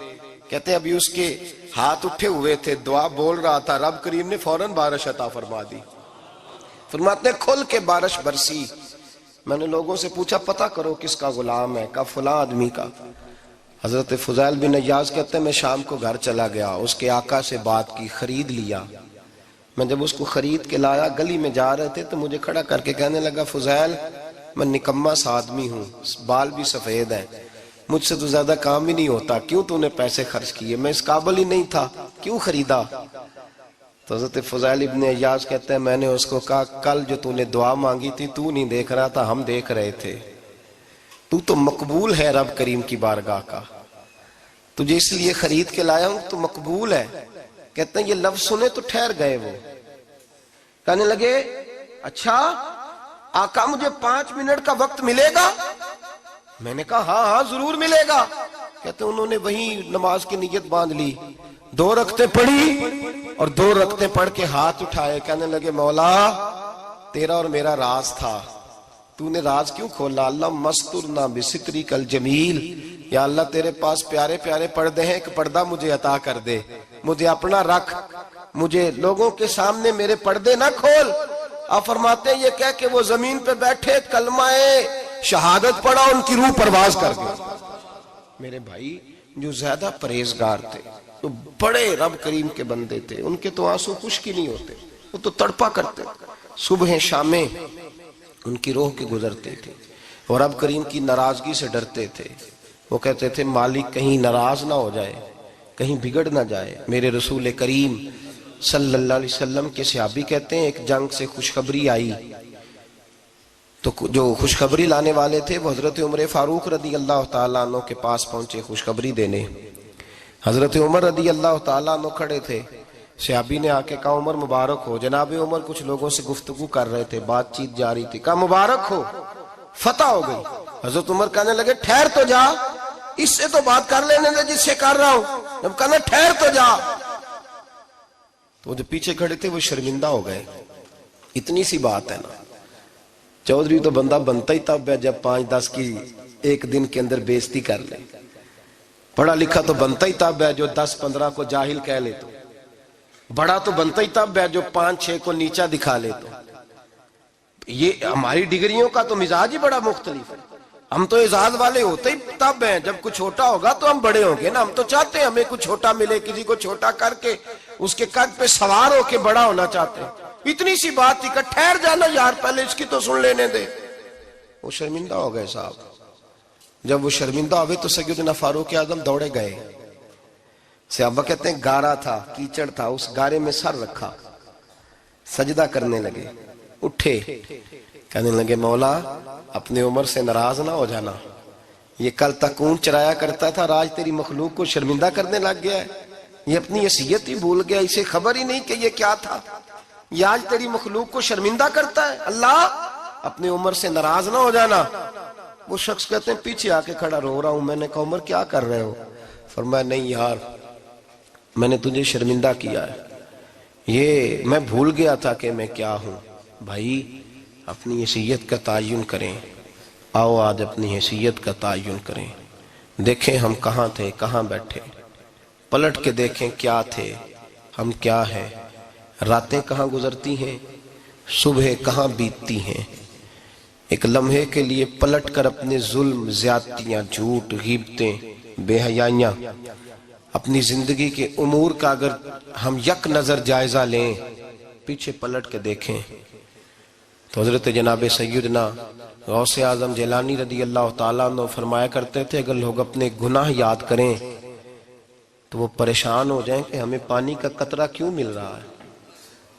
A: کہتے ہیں ابھی اس کے ہاتھ اٹھے ہوئے تھے، دعا بول رہا تھا، رب کریم نے فوراً بارش عطا فرما دی۔ فرماتے ہیں کھل کے بارش برسی۔ میں نے لوگوں سے پوچھا پتہ کرو کس کا غلام ہے، کہا فلاں آدمی کا۔ حضرت فضیل بن عیاض کہتے ہیں میں شام کو گھر چلا گیا، اس کے آقا سے بات کی، خرید لیا۔ میں جب اس کو خرید کے لایا، گلی میں جا رہے تھے تو مجھے کھڑا کر کے کہنے لگا فضیل میں نکما سا آدمی ہوں، بال بھی سفید ہیں، مجھ سے تو زیادہ کام ہی نہیں ہوتا، کیوں تو نے پیسے خرچ کیے؟ میں اس قابل ہی نہیں تھا، کیوں خریدا؟ تو حضرت فضیل ابن عیاض کہتے ہیں میں نے اس کو کہا کل جو تو نے دعا مانگی تھی تو نہیں دیکھ رہا تھا، ہم دیکھ رہے تھے، تو مقبول ہے رب کریم کی بارگاہ کا، تجھے اس لیے خرید کے لایا ہوں تو مقبول ہے۔ کہتے ہیں یہ لفظ سنے تو ٹھہر گئے، وہ کہنے لگے اچھا آقا مجھے 5 منٹ کا وقت ملے گا؟ میں نے کہا ہاں ہاں ضرور ملے گا۔ کہتے ہیں انہوں نے وہیں نماز کی نیت باندھ لی، 2 رکعتیں پڑھی اور 2 رکعتیں پڑھ کے ہاتھ اٹھائے، کہنے لگے مولا تیرا اور میرا راز تھا، تو نے راز کیوں کھولا؟ اللہ مسترنا بستری کل جمیل، یا اللہ تیرے پاس پیارے پیارے پردے ہیں، ایک پردہ مجھے عطا کر دے، مجھے اپنا رکھ، مجھے لوگوں کے سامنے میرے پردے نہ کھول۔ آپ فرماتے ہیں یہ کہہ کہ وہ زمین پہ بیٹھے کلمہ شہادت پڑھا، ان کی روح پرواز کر گئی۔ میرے بھائی جو زیادہ پرہیزگار تھے، جو بڑے رب کریم کے بندے تھے، ان کے تو آنسو خشکی نہیں ہوتے، وہ تو تڑپا کرتے، صبح شامیں ان کی روح کے گزرتے تھے اور رب کریم کی ناراضگی سے ڈرتے تھے۔ وہ کہتے تھے مالک کہیں ناراض نہ ہو جائے، کہیں بگڑ نہ جائے۔ میرے رسول کریم صلی اللہ علیہ وسلم کے صحابی کہتے ہیں ایک جنگ سے خوشخبری آئی تو جو خوشخبری لانے والے تھے وہ حضرت عمر فاروق رضی اللہ تعالیٰ عنہ کے پاس پہنچے خوشخبری دینے۔ حضرت عمر رضی اللہ تعالیٰ عنہ کھڑے تھے، صحابی نے آ کے کہا عمر مبارک ہو۔ جناب عمر کچھ لوگوں سے گفتگو کر رہے تھے، بات چیت جاری تھی، کہا مبارک ہو فتح ہو گئی۔ حضرت عمر کہنے لگے ٹھہر تو جا، اس سے تو بات کر لینے دے جس سے کر رہا ہوں۔ جب کہنا ٹھہر تو جا تو جو پیچھے کھڑے تھے وہ شرمندہ ہو گئے، اتنی سی بات ہے نا، چودھری تو بندہ بنتا ہی تب ہے جب 5-10 کی ایک دن کے اندر بےزتی کر لے، پڑھا لکھا تو بنتا ہی تب ہے جو 10-15 کو جاہل کہہ لے، تو بڑا تو بنتا ہی تب ہے جو 5-6 کو نیچا دکھا لے۔ تو یہ ہماری ڈگریوں کا تو مزاج ہی بڑا مختلف ہے، ہم تو اعزاز والے ہوتے ہی تب ہیں جب کچھ چھوٹا ہوگا تو ہم بڑے ہوں گے نا، ہم تو چاہتے ہیں ہمیں کچھ چھوٹا ملے، کسی کو چھوٹا کر کے اس کے قد پہ سوار ہو کے بڑا ہونا چاہتے ہیں۔ اتنی سی بات تھی کہ ٹھہر جانا یار پہلے اس کی تو سن لینے دے۔ وہ شرمندہ ہو گئے صاحب، جب وہ شرمندہ ہوئے تو سیدنا فاروق اعظم دوڑے گئے۔ صحابہ کہتے ہیں گارا تھا، کیچڑ تھا، اس گارے میں سر رکھا، سجدہ کرنے لگے، اٹھے، کہنے لگے مولا اپنے عمر سے ناراض نہ ہو جانا، یہ کل تک اونٹ چرایا کرتا تھا، آج تیری مخلوق کو شرمندہ کرنے لگ گیا ہے، یہ اپنی حیثیت ہی بھول گیا، اسے خبر ہی نہیں کہ یہ کیا تھا۔ یہ آج تیری مخلوق کو شرمندہ کرتا ہے؟ اللہ اپنی عمر سے ناراض نہ ہو جانا۔ وہ شخص کہتے ہیں پیچھے آ کے کھڑا رو رہا ہوں۔ میں نے کہا عمر کیا کر رہے ہو؟ فرمایا نہیں یار، میں نے تجھے شرمندہ کیا ہے، یہ میں بھول گیا تھا کہ میں کیا ہوں۔ بھائی اپنی حیثیت کا تعین کریں، آؤ آج اپنی حیثیت کا تعین کریں، دیکھیں ہم کہاں تھے، کہاں بیٹھے، پلٹ کے دیکھیں کیا تھے ہم، کیا ہیں، راتیں کہاں گزرتی ہیں، صبح کہاں بیتتی ہیں۔ ایک لمحے کے لیے پلٹ کر اپنے ظلم، زیادتیاں، جھوٹ، غیبتیں، بے حیائیاں، اپنی زندگی کے امور کا اگر ہم یک نظر جائزہ لیں، پیچھے پلٹ کے دیکھیں تو حضرت جناب سیدنا غوث اعظم جیلانی رضی اللہ تعالیٰ عنہ فرمایا کرتے تھے اگر لوگ اپنے گناہ یاد کریں تو وہ پریشان ہو جائیں کہ ہمیں پانی کا قطرہ کیوں مل رہا ہے،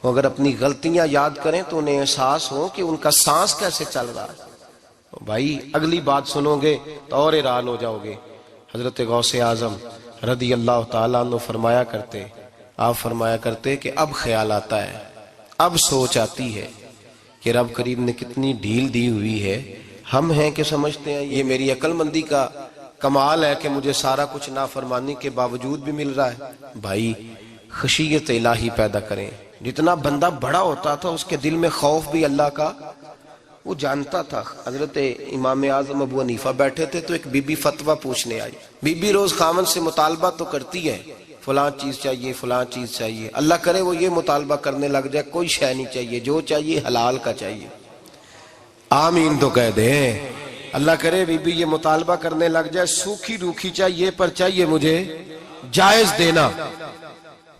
A: وہ اگر اپنی غلطیاں یاد کریں تو انہیں احساس ہو کہ ان کا سانس کیسے چل رہا ہے۔ بھائی اگلی بات سنو گے تو اور حیران ہو جاؤ گے۔ حضرت غوث اعظم رضی اللہ تعالیٰ عنہ فرمایا کرتے کہ اب خیال آتا ہے، اب سوچ آتی ہے کہ رب کریم نے کتنی ڈھیل دی ہوئی ہے۔ ہم ہیں کہ سمجھتے ہیں یہ میری عقل مندی کا کمال ہے کہ مجھے سارا کچھ نافرمانی کے باوجود بھی مل رہا ہے۔ بھائی خشیت الہی پیدا کریں۔ جتنا بندہ بڑا ہوتا تھا اس کے دل میں خوف بھی اللہ کا وہ جانتا تھا۔ حضرت امام اعظم ابو حنیفہ بیٹھے تھے تو ایک بی بی فتویٰ پوچھنے آئی۔ بی بی روز خامن سے مطالبہ تو کرتی ہے، فلاں چیز چاہیے، فلاں چیز چاہیے، اللہ کرے وہ یہ مطالبہ کرنے لگ جائے کوئی شے نہیں چاہیے، جو چاہیے حلال کا چاہیے۔ آمین تو کہہ دیں۔ اللہ کرے بی بی یہ مطالبہ کرنے لگ جائے سوکھی روکھی چاہیے پر چاہیے مجھے جائز دینا،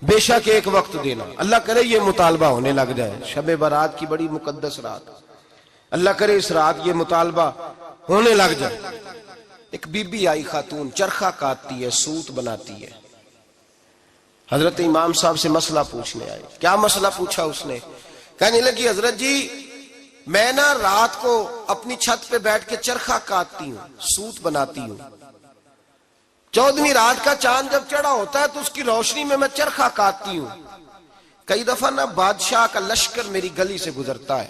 A: بے شک ایک وقت دینا۔ اللہ کرے یہ مطالبہ ہونے لگ جائے، شب برات کی بڑی مقدس رات، اللہ کرے اس رات یہ مطالبہ ہونے لگ جائے۔ ایک بی بی آئی خاتون، چرخہ کاٹتی ہے، سوت بناتی ہے، حضرت امام صاحب سے مسئلہ پوچھنے آئی۔ کیا مسئلہ پوچھا اس نے؟ کہنے لگی حضرت جی میں نا رات کو اپنی چھت پہ بیٹھ کے چرخہ کاٹتی ہوں، سوت بناتی ہوں، 14ویں رات کا چاند جب چڑھا ہوتا ہے تو اس کی روشنی میں چرخہ کاٹتی ہوں۔ کئی دفعہ نا بادشاہ کا لشکر میری گلی سے گزرتا ہے،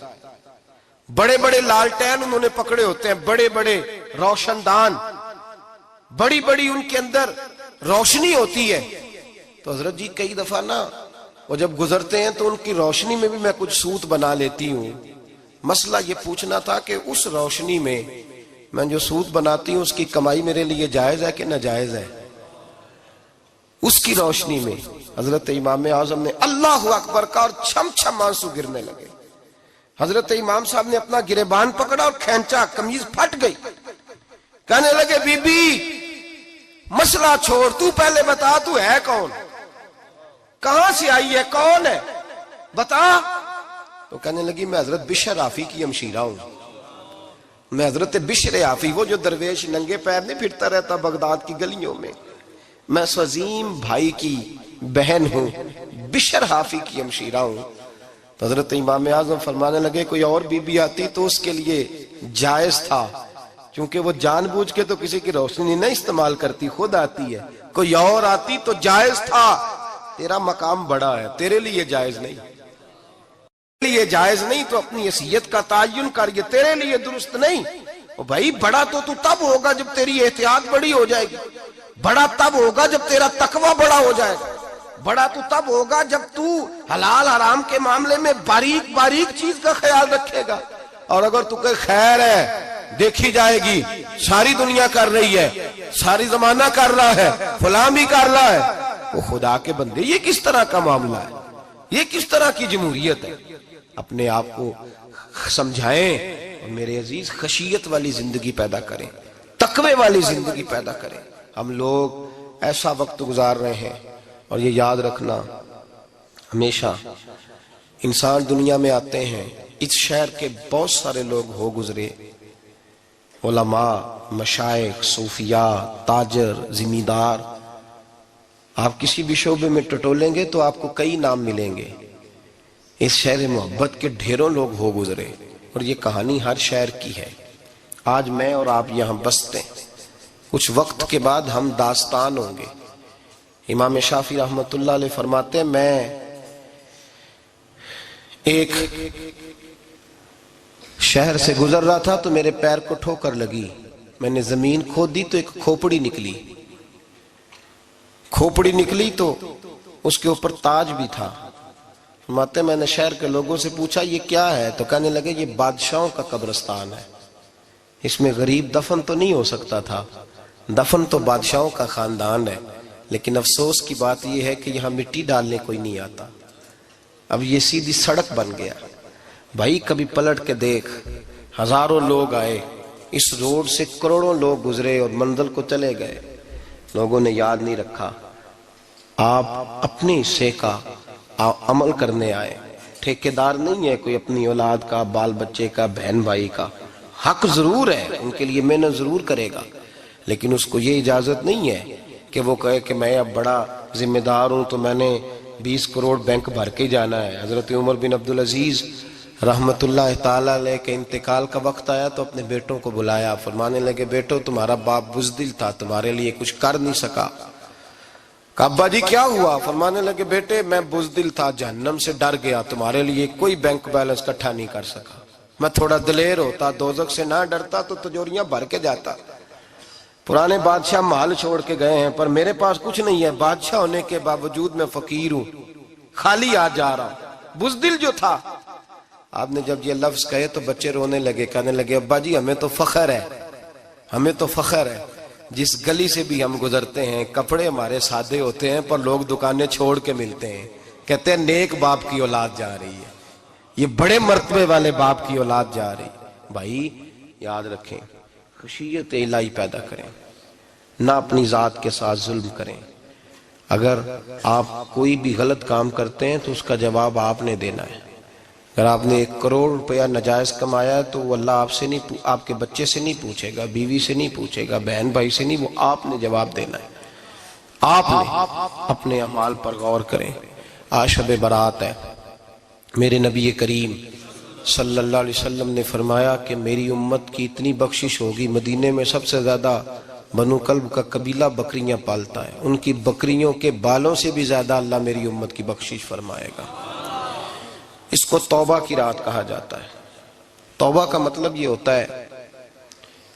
A: بڑے بڑے لالٹین انہوں نے پکڑے ہوتے ہیں، بڑے بڑے روشن دان، بڑی بڑی ان کے اندر روشنی ہوتی ہے۔ تو حضرت جی کئی دفعہ نا وہ جب گزرتے ہیں تو ان کی روشنی میں بھی میں کچھ سوت بنا لیتی ہوں۔ مسئلہ یہ پوچھنا تھا کہ اس روشنی میں میں جو سوت بناتی ہوں اس کی کمائی میرے لیے جائز ہے کہ ناجائز ہے؟ اس کی روشنی میں حضرت امام اعظم نے اللہ اکبر کا اور چھم چھم آنسو گرنے لگے۔ حضرت امام صاحب نے اپنا گریبان پکڑا اور کھینچا، قمیض پھٹ گئی۔ کہنے لگے بی بی مسئلہ چھوڑ، تو پہلے بتا تو ہے کون، کہاں سے آئی ہے، کون ہے، بتا۔ تو کہنے لگی میں حضرت بشر حافی کی ہمشیرہ ہوں، میں حضرت بشر حافی، وہ جو درویش ننگے پیر نہیں پھرتا رہتا بغداد کی گلیوں میں، میں اس عظیم بھائی کی بہن ہوں، بشر حافی کی ہمشیرہ ہوں۔ تو حضرت امام اعظم فرمانے لگے کوئی اور بی بی آتی تو اس کے لیے جائز تھا، کیونکہ وہ جان بوجھ کے تو کسی کی روشنی نہیں استعمال کرتی، خود آتی ہے، کوئی اور آتی تو جائز تھا، تیرا مقام بڑا ہے، تیرے لیے جائز نہیں، تیرے لیے جائز نہیں، تو اپنی حیثیت کا تعین کر، یہ تیرے لیے درست نہیں۔ بھائی بڑا تو تب ہوگا جب تیری احتیاط بڑی ہو جائے گی، بڑا تب ہوگا جب تیرا تقوی بڑا ہو جائے گا، بڑا تو تب ہوگا جب تو حلال حرام کے معاملے میں باریک باریک چیز کا خیال رکھے گا۔ اور اگر تو کہ خیر ہے دیکھی جائے گی، ساری دنیا کر رہی ہے، ساری زمانہ کر رہا ہے، فلاں بھی کر رہا ہے، وہ خدا کے بندے یہ کس طرح کا معاملہ ہے، یہ کس طرح کی جمہوریت ہے؟ اپنے آپ کو سمجھائیں اور میرے عزیز خشیت والی زندگی پیدا کریں، تقوی والی زندگی پیدا کریں۔ ہم لوگ ایسا وقت گزار رہے ہیں، اور یہ یاد رکھنا ہمیشہ انسان دنیا میں آتے ہیں، اس شہر کے بہت سارے لوگ ہو گزرے، علماء، مشائخ، صوفیاء، تاجر، زمیندار، آپ کسی بھی شعبے میں ٹٹولیں گے تو آپ کو کئی نام ملیں گے۔ اس شہر محبت کے ڈھیروں لوگ ہو گزرے، اور یہ کہانی ہر شہر کی ہے۔ آج میں اور آپ یہاں بستے ہیں، کچھ وقت کے بعد ہم داستان ہوں گے۔ امام شافعی رحمۃ اللہ علیہ فرماتے ہیں میں ایک شہر سے گزر رہا تھا تو میرے پیر کو ٹھوکر لگی، میں نے زمین کھودی تو ایک کھوپڑی نکلی، کھوپڑی نکلی تو اس کے اوپر تاج بھی تھا۔ فرماتے میں نے شہر کے لوگوں سے پوچھا یہ کیا ہے؟ تو کہنے لگے یہ بادشاہوں کا قبرستان ہے، اس میں غریب دفن تو نہیں ہو سکتا تھا، دفن تو بادشاہوں کا خاندان ہے، لیکن افسوس کی بات یہ ہے کہ یہاں مٹی ڈالنے کوئی نہیں آتا، اب یہ سیدھی سڑک بن گیا۔ بھائی کبھی پلٹ کے دیکھ، ہزاروں لوگ آئے، اس روڈ سے کروڑوں لوگ گزرے اور منزل کو چلے گئے، لوگوں نے یاد نہیں رکھا۔ آپ اپنے حصے کا عمل کرنے آئے، ٹھیکیدار نہیں ہے کوئی اپنی اولاد کا، بال بچے کا، بہن بھائی کا۔ حق ضرور ہے، ان کے لیے محنت ضرور کرے گا، لیکن اس کو یہ اجازت نہیں ہے کہ وہ کہے کہ میں اب بڑا ذمہ دار ہوں تو میں نے 20 کروڑ بینک بھر کے جانا ہے۔ حضرت عمر بن عبدالعزیز رحمت اللہ تعالیٰ علیہ کے انتقال کا وقت آیا تو اپنے بیٹوں کو بلایا، فرمانے لگے بیٹو تمہارا باپ بزدل تھا، تمہارے لیے کچھ کر نہیں سکا۔ کہا ابا جی کیا ہوا؟ فرمانے لگے بیٹے میں بزدل تھا، جہنم سے ڈر گیا، تمہارے لیے کوئی بینک بیلنس اکٹھا نہیں کر سکا، میں تھوڑا دلیر ہوتا، دوزخ سے نہ ڈرتا تو تجوریاں بھر کے جاتا۔ پرانے بادشاہ محل چھوڑ کے گئے ہیں پر میرے پاس کچھ نہیں ہے، بادشاہ ہونے کے باوجود میں فقیر ہوں، خالی آ جا رہا ہوں، بزدل جو تھا۔ آپ نے جب یہ لفظ کہے تو بچے رونے لگے، کہنے لگے ابا جی ہمیں تو فخر ہے، ہمیں تو فخر ہے، جس گلی سے بھی ہم گزرتے ہیں کپڑے ہمارے سادے ہوتے ہیں پر لوگ دکانیں چھوڑ کے ملتے ہیں، کہتے ہیں نیک باپ کی اولاد جا رہی ہے، یہ بڑے مرتبے والے باپ کی اولاد جا رہی ہے۔ بھائی یاد رکھیں، خشیت الہی پیدا کریں، نہ اپنی ذات کے ساتھ ظلم کریں۔ اگر آپ کوئی بھی غلط کام کرتے ہیں تو اس کا جواب آپ نے دینا ہے۔ اگر آپ نے 1 کروڑ روپیہ ناجائز کمایا ہے تو وہ اللہ آپ سے نہیں، آپ کے بچے سے نہیں پوچھے گا، بیوی سے نہیں پوچھے گا، بہن بھائی سے نہیں، وہ آپ نے جواب دینا ہے۔ آپ نے اپنے اعمال پر غور کریں۔ آج شب برات ہے، میرے نبی کریم صلی اللہ علیہ وسلم نے فرمایا کہ میری امت کی اتنی بخشش ہوگی، مدینے میں سب سے زیادہ بنو کلب کا قبیلہ بکریاں پالتا ہے، ان کی بکریوں کے بالوں سے بھی زیادہ اللہ میری امت کی بخشش فرمائے گا۔ اس کو توبہ کی رات کہا جاتا ہے۔ توبہ کا مطلب یہ ہوتا ہے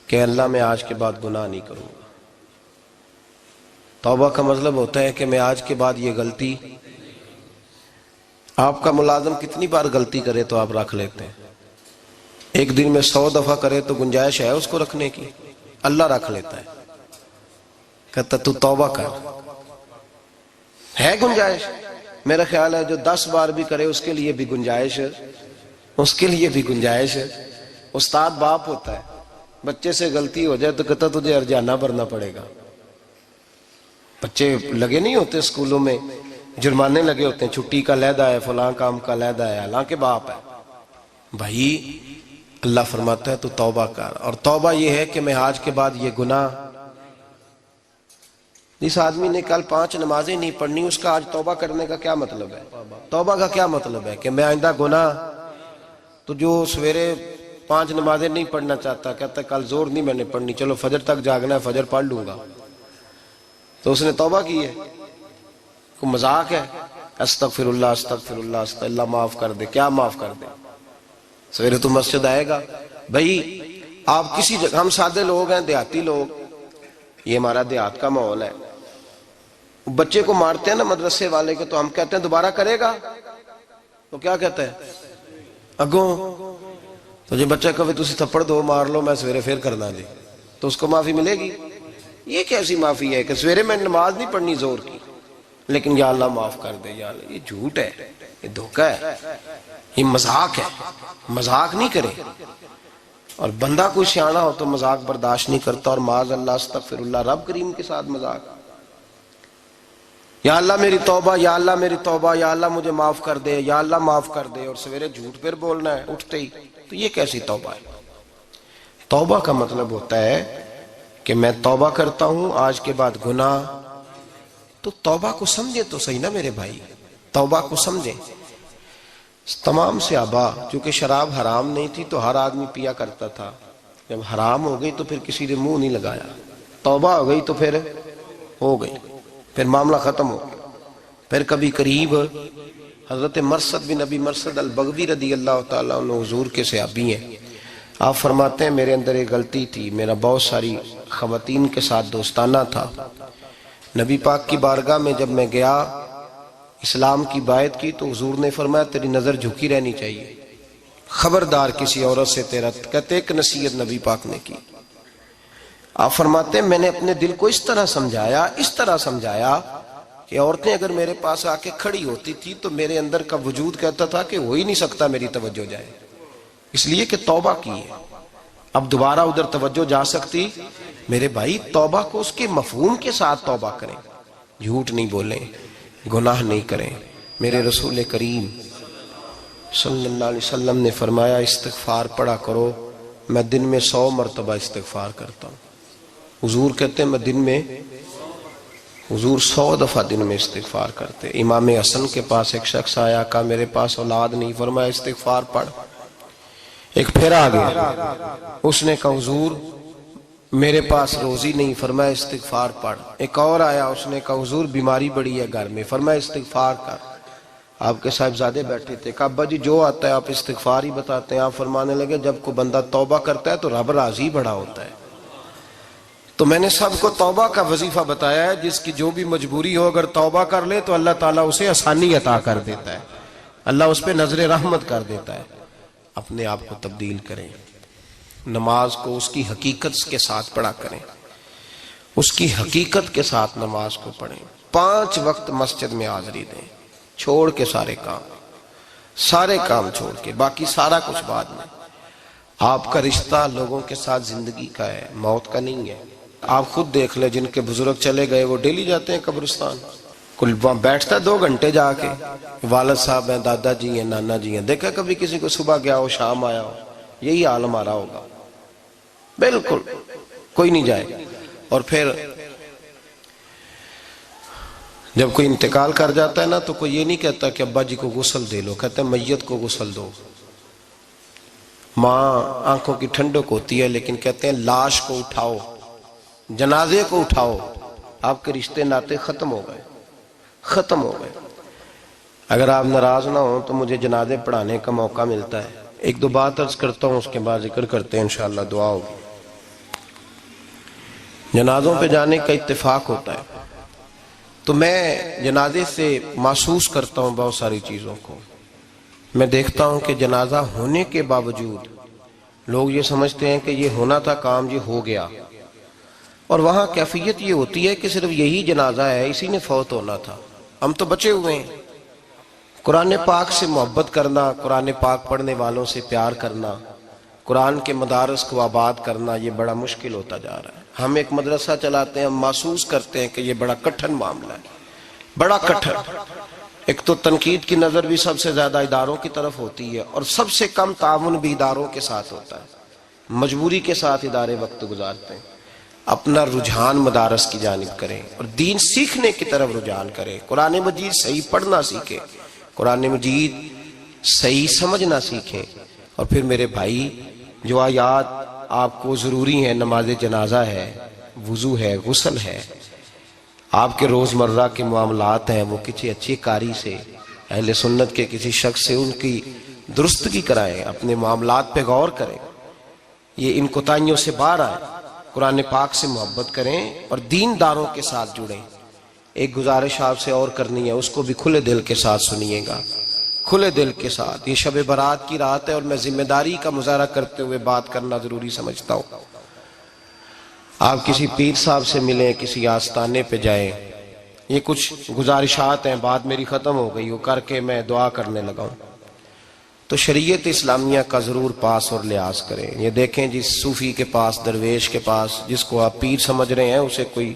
A: کہ اللہ میں آج کے بعد گناہ نہیں کروں گا۔ توبہ کا مطلب ہوتا ہے کہ میں آج کے بعد یہ غلطی، آپ کا ملازم کتنی بار غلطی کرے تو آپ رکھ لیتے ہیں؟ ایک دن میں 100 دفعہ کرے تو گنجائش ہے اس کو رکھنے کی؟ اللہ رکھ لیتا ہے، کہتا تو توبہ کر، ہے گنجائش؟ میرا خیال ہے جو 10 بار بھی کرے اس کے لیے بھی گنجائش ہے، اس کے لیے بھی گنجائش ہے۔ استاد باپ ہوتا ہے، بچے سے غلطی ہو جائے تو کہتا تجھے ارجانہ بھرنا پڑے گا۔ بچے لگے نہیں ہوتے اسکولوں میں، جرمانے لگے ہوتے ہیں، چھٹی کا لیدا ہے، فلاں کام کا لیدا ہے، حالانکہ باپ ہے۔ بھائی اللہ فرماتا ہے تو توبہ کر، اور توبہ یہ ہے کہ میں آج کے بعد یہ گناہ، جس آدمی نے کل 5 نمازیں نہیں پڑھنی اس کا آج توبہ کرنے کا کیا مطلب ہے؟ توبہ کا کیا مطلب ہے کہ میں آئندہ گناہ، تو جو سویرے 5 نمازیں نہیں پڑھنا چاہتا کہتا ہے کل زور نہیں میں نے پڑھنی، چلو فجر تک جاگنا ہے فجر پڑھ لوں گا، تو اس نے توبہ کی ہے؟ کوئی مذاق ہے؟ استغفر اللہ استغفر اللہ استغفر اللہ، معاف کر دے، کیا معاف کر دے؟ سویرے تو مسجد آئے گا۔ بھائی آپ کسی جگہ، ہم سادے لوگ ہیں، دیہاتی لوگ، یہ ہمارا دیہات کا ماحول ہے، بچے کو مارتے ہیں نا مدرسے والے کے تو ہم کہتے ہیں دوبارہ کرے گا، تو کیا کہتا ہے اگوں، تو جو بچہ کہے تسی تھپڑ دو مار لو میں سویرے پھر کرنا جی، تو اس کو معافی ملے گی؟ یہ کیسی معافی ہے کہ سویرے میں نماز نہیں پڑھنی زور کی لیکن یا اللہ معاف کر دے، یا اللہ، یہ جھوٹ ہے، یہ دھوکہ ہے، یہ مذاق ہے، مذاق نہیں کرے۔ اور بندہ کوئی سیاںا ہو تو مذاق برداشت نہیں کرتا، اور معاذ اللہ استغفر اللہ، رب کریم کے ساتھ مذاق، یا اللہ میری توبہ، یا اللہ میری توبہ، یا اللہ مجھے معاف کر دے، یا اللہ معاف کر دے، اور سویرے جھوٹ پھر بولنا ہے اٹھتے ہی، تو یہ کیسی توبہ ہے؟ توبہ کا مطلب ہوتا ہے کہ میں توبہ کرتا ہوں آج کے بعد گناہ، تو توبہ کو سمجھے تو صحیح نا میرے بھائی، توبہ کو سمجھیں۔ تمام صحابہ، چونکہ شراب حرام نہیں تھی تو ہر آدمی پیا کرتا تھا، جب حرام ہو گئی تو پھر کسی نے منہ نہیں لگایا، توبہ ہو گئی تو پھر ہو گئی، پھر معاملہ ختم ہو گیا، پھر کبھی قریب حضرت مرثد بن ابی مرثد البغوی رضی اللہ تعالیٰ عنہ حضور کے صحابی ہیں. آپ فرماتے ہیں میرے اندر ایک غلطی تھی، میرا بہت ساری خواتین کے ساتھ دوستانہ تھا. نبی پاک کی بارگاہ میں جب میں گیا اسلام کی بائعت کی تو حضور نے فرمایا تیری نظر جھکی رہنی چاہیے، خبردار کسی عورت سے تیرا. کہتے ایک نصیحت نبی پاک نے کی. آپ فرماتے ہیں میں نے اپنے دل کو اس طرح سمجھایا کہ عورتیں اگر میرے پاس آ کے کھڑی ہوتی تھی تو میرے اندر کا وجود کہتا تھا کہ ہو ہی نہیں سکتا میری توجہ جائے، اس لیے کہ توبہ کی ہے، اب دوبارہ ادھر توجہ جا سکتی. میرے بھائی توبہ کو اس کے مفہوم کے ساتھ توبہ کریں، جھوٹ نہیں بولیں، گناہ نہیں کریں. میرے رسول کریم صلی اللہ علیہ وسلم نے فرمایا استغفار پڑھا کرو، میں دن میں 100 مرتبہ استغفار کرتا ہوں. حضور کہتے ہیں میں دن میں حضور 100 دفعہ دن میں استغفار کرتے. امام حسن کے پاس ایک شخص آیا، کہا میرے پاس اولاد نہیں، فرمایا استغفار پڑھ. ایک پھر آ گیا، اس نے کہا حضور میرے پاس روزی نہیں، فرمایا استغفار پڑھ. ایک اور آیا، اس نے کہا حضور بیماری بڑی ہے گھر میں، فرمایا استغفار کر. آپ کے صاحبزادے بیٹھے تھے، کہا ابا جی جو آتا ہے آپ استغفار ہی بتاتے ہیں. آپ فرمانے لگے جب کوئی بندہ توبہ کرتا ہے تو رب راضی بڑا ہوتا ہے. تو میں نے سب کو توبہ کا وظیفہ بتایا ہے، جس کی جو بھی مجبوری ہو اگر توبہ کر لے تو اللہ تعالیٰ اسے آسانی عطا کر دیتا ہے، اللہ اس پہ نظر رحمت کر دیتا ہے. اپنے آپ کو تبدیل کریں، نماز کو اس کی حقیقت کے ساتھ پڑھا کریں، اس کی حقیقت کے ساتھ نماز کو پڑھیں. 5 وقت مسجد میں حاضری دیں، چھوڑ کے سارے کام چھوڑ کے، باقی سارا کچھ بعد میں. آپ کا رشتہ لوگوں کے ساتھ زندگی کا ہے، موت کا نہیں ہے. آپ خود دیکھ لیں جن کے بزرگ چلے گئے وہ ڈیلی جاتے ہیں قبرستان، کل وہاں بیٹھتا ہے 2 گھنٹے جا کے، والد صاحب ہیں، دادا جی ہیں، نانا جی ہیں. دیکھا کبھی کسی کو صبح گیا ہو شام آیا ہو؟ یہی حال ہمارا ہوگا، بالکل کوئی نہیں جائے. اور پھر جب کوئی انتقال کر جاتا ہے نا تو کوئی یہ نہیں کہتا کہ ابا جی کو غسل دے لو، کہتے ہیں میت کو غسل دو. ماں آنکھوں کی ٹھنڈک ہوتی ہے لیکن کہتے ہیں لاش کو اٹھاؤ، جنازے کو اٹھاؤ. آپ کے رشتے ناتے ختم ہو گئے. اگر آپ ناراض نہ ہوں تو مجھے جنازے پڑھانے کا موقع ملتا ہے. 1-2 بات عرض کرتا ہوں، اس کے بعد ذکر کرتے ہیں، انشاءاللہ دعا ہوگی. جنازوں پہ جانے کا اتفاق ہوتا ہے تو میں جنازے سے محسوس کرتا ہوں بہت ساری چیزوں کو. میں دیکھتا ہوں کہ جنازہ ہونے کے باوجود لوگ یہ سمجھتے ہیں کہ یہ ہونا تھا کام، یہ ہو گیا. اور وہاں کیفیت یہ ہوتی ہے کہ صرف یہی جنازہ ہے، اسی نے فوت ہونا تھا، ہم تو بچے ہوئے ہیں. قرآن پاک سے محبت کرنا، قرآن پاک پڑھنے والوں سے پیار کرنا، قرآن کے مدارس کو آباد کرنا، یہ بڑا مشکل ہوتا جا رہا ہے. ہم ایک مدرسہ چلاتے ہیں، ہم محسوس کرتے ہیں کہ یہ بڑا کٹھن معاملہ ہے، بڑا کٹھن. ایک تو تنقید کی نظر بھی سب سے زیادہ اداروں کی طرف ہوتی ہے اور سب سے کم تعاون بھی اداروں کے ساتھ ہوتا ہے. مجبوری کے ساتھ ادارے وقت گزارتے ہیں. اپنا رجحان مدارس کی جانب کریں اور دین سیکھنے کی طرف رجحان کریں. قرآن مجید صحیح پڑھنا سیکھیں، قرآن مجید صحیح سمجھنا سیکھیں. اور پھر میرے بھائی جو آیات آپ کو ضروری ہیں، نماز جنازہ ہے، وضو ہے، غسل ہے، آپ کے روزمرہ کے معاملات ہیں، وہ کسی اچھی قاری سے، اہل سنت کے کسی شخص سے ان کی درستگی کرائیں، اپنے معاملات پہ غور کریں، یہ ان کوتاہیوں سے باہر آئیں، قرآن پاک سے محبت کریں اور دینداروں کے ساتھ جڑیں. ایک گزارش آپ سے اور کرنی ہے، اس کو بھی کھلے دل کے ساتھ سنیے گا، کھلے دل کے ساتھ. یہ شب برات کی رات ہے اور میں ذمہ داری کا مظاہرہ کرتے ہوئے بات کرنا ضروری سمجھتا ہوں. آپ کسی پیر صاحب سے ملیں، کسی آستانے پہ جائیں، یہ کچھ گزارشات ہیں، بات میری ختم ہو گئی وہ کر کے میں دعا کرنے لگا ہوں. تو شریعت اسلامیہ کا ضرور پاس اور لحاظ کریں. یہ دیکھیں جس صوفی کے پاس، درویش کے پاس، جس کو آپ پیر سمجھ رہے ہیں، اسے کوئی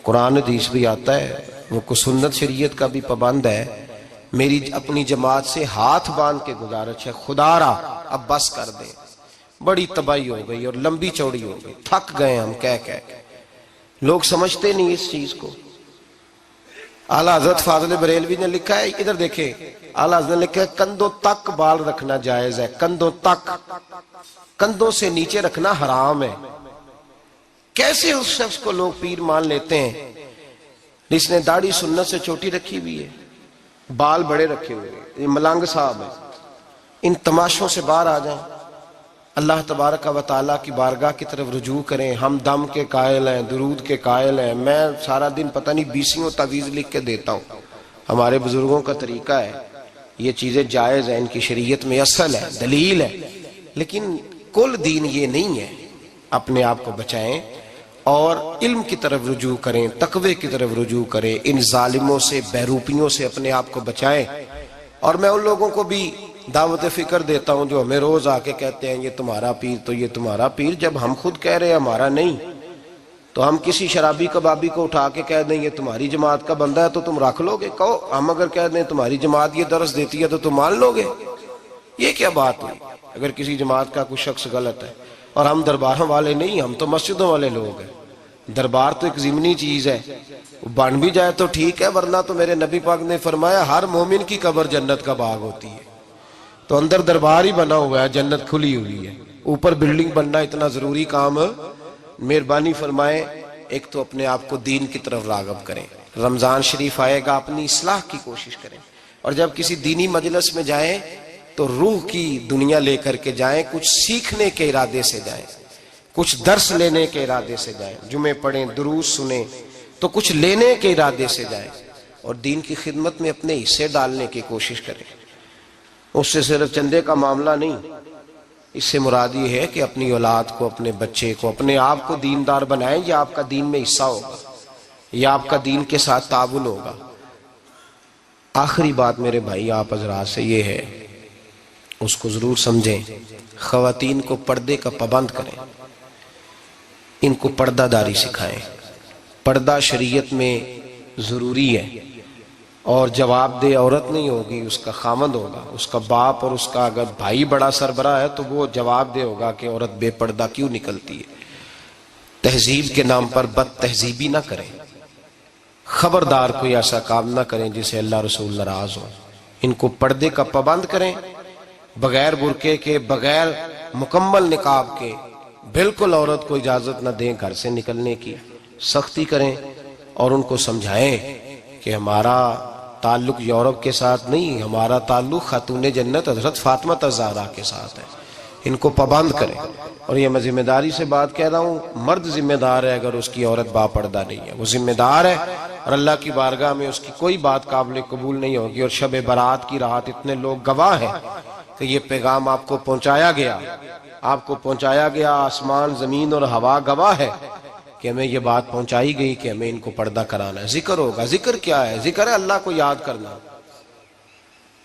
A: قرآن حدیث بھی آتا ہے، وہ کوئی سنت شریعت کا بھی پابند ہے. میری اپنی جماعت سے ہاتھ باندھ کے گزارش ہے، خدا را اب بس کر دیں، بڑی تباہی ہو گئی اور لمبی چوڑی ہو گئی، تھک گئے ہم کہہ کے. لوگ سمجھتے نہیں اس چیز کو. اعلیٰ حضرت فاضل بریلوی نے لکھا ہے، ادھر دیکھیں، اعلیٰ حضرت نے لکھا ہے کندھوں تک بال رکھنا جائز ہے، کندھوں تک، کندھوں سے نیچے رکھنا حرام ہے. کیسے اس شخص کو لوگ پیر مان لیتے ہیں جس نے داڑھی سنت سے چھوٹی رکھی ہوئی ہے؟ بال بڑے رکھے ہوئے، یہ ملنگ صاحب ہے، ان تماشوں سے باہر آ جائیں، اللہ تبارک و تعالیٰ کی بارگاہ کی طرف رجوع کریں۔ ہم دم کے قائل ہیں، درود کے قائل ہیں، میں سارا دن پتہ نہیں 20 تعویذ لکھ کے دیتا ہوں، ہمارے بزرگوں کا طریقہ ہے، یہ چیزیں جائز ہیں، ان کی شریعت میں اصل ہے، دلیل ہے، لیکن کل دین یہ نہیں ہے۔ اپنے آپ کو بچائیں اور علم کی طرف رجوع کریں، تقوی کی طرف رجوع کریں، ان ظالموں سے، بہروپیوں سے اپنے آپ کو بچائیں۔ اور میں ان لوگوں کو بھی دعوت فکر دیتا ہوں جو ہمیں روز آ کے کہتے ہیں یہ تمہارا پیر تو یہ تمہارا پیر، جب ہم خود کہہ رہے ہیں ہمارا نہیں، تو ہم کسی شرابی کبابی کو اٹھا کے کہہ دیں یہ تمہاری جماعت کا بندہ ہے تو تم رکھ لو گے؟ کہو ہم اگر کہہ دیں تمہاری جماعت یہ درس دیتی ہے تو تم مان لو گے؟ یہ کیا بات ہوئی؟ اگر کسی جماعت کا کوئی شخص غلط ہے، اور ہم درباروں والے نہیں، ہم تو مسجدوں والے لوگ ہیں، دربار تو ایک ضمنی چیز ہے، بن بھی جائے تو ٹھیک ہے، ورنہ تو میرے نبی پاک نے فرمایا ہر مومن کی قبر جنت کا باغ ہوتی ہے، تو اندر دربار ہی بنا ہوا ہے، جنت کھلی ہوئی ہے، اوپر بلڈنگ بننا اتنا ضروری کام؟ مہربانی فرمائیں ایک تو اپنے آپ کو دین کی طرف راغب کریں، رمضان شریف آئے گا اپنی اصلاح کی کوشش کریں، اور جب کسی دینی مجلس میں جائیں تو روح کی دنیا لے کر کے جائیں، کچھ سیکھنے کے ارادے سے جائیں، کچھ درس لینے کے ارادے سے جائیں، جمعے پڑھیں، دروس سنیں، تو کچھ لینے کے ارادے سے جائیں، اور دین کی خدمت میں اپنے حصے ڈالنے کی کوشش کریں۔ اس سے صرف چندے کا معاملہ نہیں، اس سے مراد یہ ہے کہ اپنی اولاد کو، اپنے بچے کو، اپنے آپ کو دیندار بنائیں، یہ آپ کا دین میں حصہ ہوگا، یہ آپ کا دین کے ساتھ تعاون ہوگا۔ آخری بات میرے بھائی آپ حضرات سے یہ ہے، اس کو ضرور سمجھیں، خواتین کو پردے کا پابند کریں، ان کو پردہ داری سکھائیں، پردہ شریعت میں ضروری ہے، اور جواب دہ عورت نہیں ہوگی، اس کا خامند ہوگا، اس کا باپ، اور اس کا اگر بھائی بڑا سربراہ ہے تو وہ جواب دہ ہوگا کہ عورت بے پردہ کیوں نکلتی ہے۔ تہذیب کے نام پر بد تہذیبی نہ کریں، خبردار کوئی ایسا کام نہ کریں جسے اللہ رسول ناراض ہو، ان کو پردے کا پابند کریں، بغیر برقعے کے، بغیر مکمل نقاب کے، بالکل عورت کو اجازت نہ دیں گھر سے نکلنے کی، سختی کریں، اور ان کو سمجھائیں کہ ہمارا تعلق یورپ کے ساتھ نہیں، ہمارا تعلق خاتون جنت حضرت فاطمہ الزہرا کے ساتھ ہے، ان کو پابند کریں۔ اور یہ میں ذمہ داری سے بات کہہ رہا ہوں، مرد ذمہ دار ہے اگر اس کی عورت با پردہ نہیں ہے، وہ ذمہ دار ہے، اور اللہ کی بارگاہ میں اس کی کوئی بات قابل قبول نہیں ہوگی۔ اور شب برات کی رات اتنے لوگ گواہ ہیں کہ یہ پیغام آپ کو پہنچایا گیا، آپ کو پہنچایا گیا، آسمان زمین اور ہوا گواہ ہے کہ ہمیں یہ بات پہنچائی گئی کہ ہمیں ان کو پردہ کرانا ہے۔ ذکر ہوگا، ذکر کیا ہے؟ ذکر ہے اللہ کو یاد کرنا۔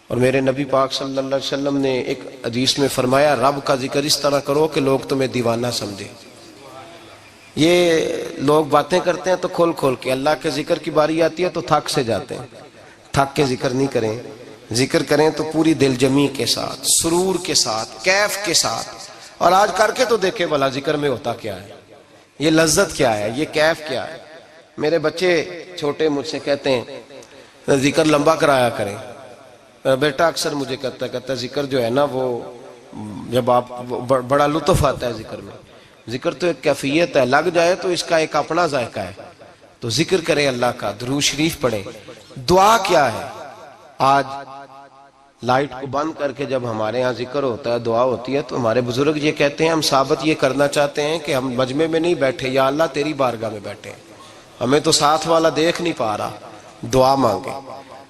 A: اور میرے نبی پاک صلی اللہ علیہ وسلم نے ایک حدیث میں فرمایا رب کا ذکر اس طرح کرو کہ لوگ تمہیں دیوانہ سمجھیں۔ یہ لوگ باتیں کرتے ہیں تو کھول کھول کے، اللہ کے ذکر کی باری آتی ہے تو تھک سے جاتے ہیں، تھک کے ذکر نہیں کریں، ذکر کریں تو پوری دل جمی کے ساتھ، سرور کے ساتھ، کیف کے ساتھ۔ اور آج کر کے تو دیکھیں بھلا ذکر میں ہوتا کیا ہے، یہ لذت کیا ہے، یہ کیف کیا ہے۔ میرے بچے چھوٹے مجھ سے کہتے ہیں ذکر لمبا کرایا کریں، بیٹا اکثر مجھے کہتا ہے ذکر جو ہے نا وہ جب آپ بڑا لطف آتا ہے ذکر میں، ذکر تو ایک کیفیت ہے، لگ جائے تو اس کا ایک اپنا ذائقہ ہے، تو ذکر کریں اللہ کا، درود شریف پڑھیں۔ دعا کیا ہے؟ آج لائٹ کو بند کر کے جب ہمارے ہاں ذکر ہوتا ہے، دعا ہوتی ہے، تو ہمارے بزرگ یہ کہتے ہیں ہم ثابت یہ کرنا چاہتے ہیں کہ ہم مجمع میں نہیں بیٹھے، یا اللہ تیری بارگاہ میں بیٹھے ہیں، ہمیں تو ساتھ والا دیکھ نہیں پا رہا، دعا مانگے،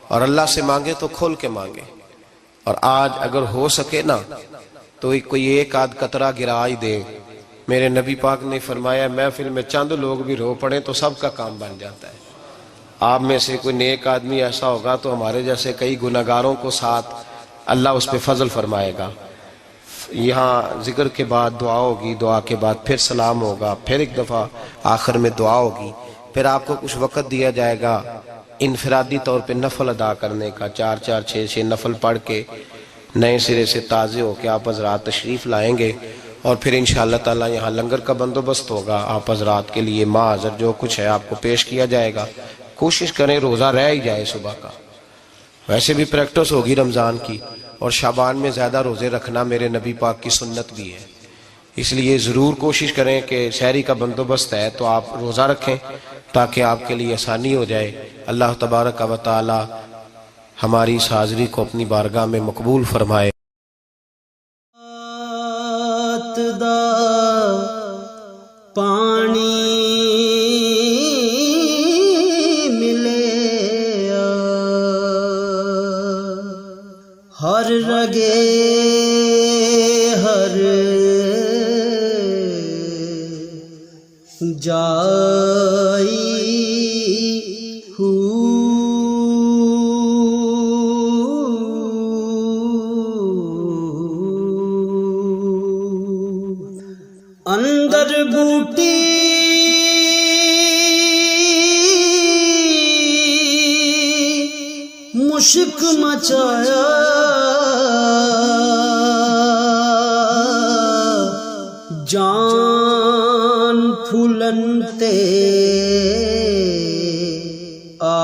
A: اور اللہ سے مانگے تو کھول کے مانگے۔ اور آج اگر ہو سکے نا تو کوئی ایک آدھ قطرہ گرا ہی دے۔ میرے نبی پاک نے فرمایا محفل میں چند لوگ بھی رو پڑیں تو سب کا کام بن جاتا ہے۔ آپ میں سے کوئی نیک آدمی ایسا ہوگا تو ہمارے جیسے کئی گناہگاروں کو ساتھ اللہ اس پہ فضل فرمائے گا۔ یہاں ذکر کے بعد دعا ہوگی، دعا کے بعد پھر سلام ہوگا، پھر ایک دفعہ آخر میں دعا ہوگی، پھر آپ کو کچھ وقت دیا جائے گا انفرادی طور پہ نفل ادا کرنے کا، 4 6 نفل پڑھ کے نئے سرے سے تازے ہو کے آپ حضرات تشریف لائیں گے، اور پھر انشاءاللہ تعالی یہاں لنگر کا بندوبست ہوگا، آپ حضرات کے لیے ماں حضر جو کچھ ہے آپ کو پیش کیا جائے گا۔ کوشش کریں روزہ رہ ہی جائے صبح کا، ویسے بھی پریکٹس ہوگی رمضان کی، اور شعبان میں زیادہ روزے رکھنا میرے نبی پاک کی سنت بھی ہے، اس لیے ضرور کوشش کریں کہ سحری کا بندوبست ہے تو آپ روزہ رکھیں تاکہ آپ کے لیے آسانی ہو جائے۔ اللہ تبارک و تعالی ہماری اس حاضری کو اپنی بارگاہ میں مقبول فرمائے۔
B: دا پانی ملے ہر رگے ہر جائی اندر بوٹی مشک مچایا جان پھولن تے آ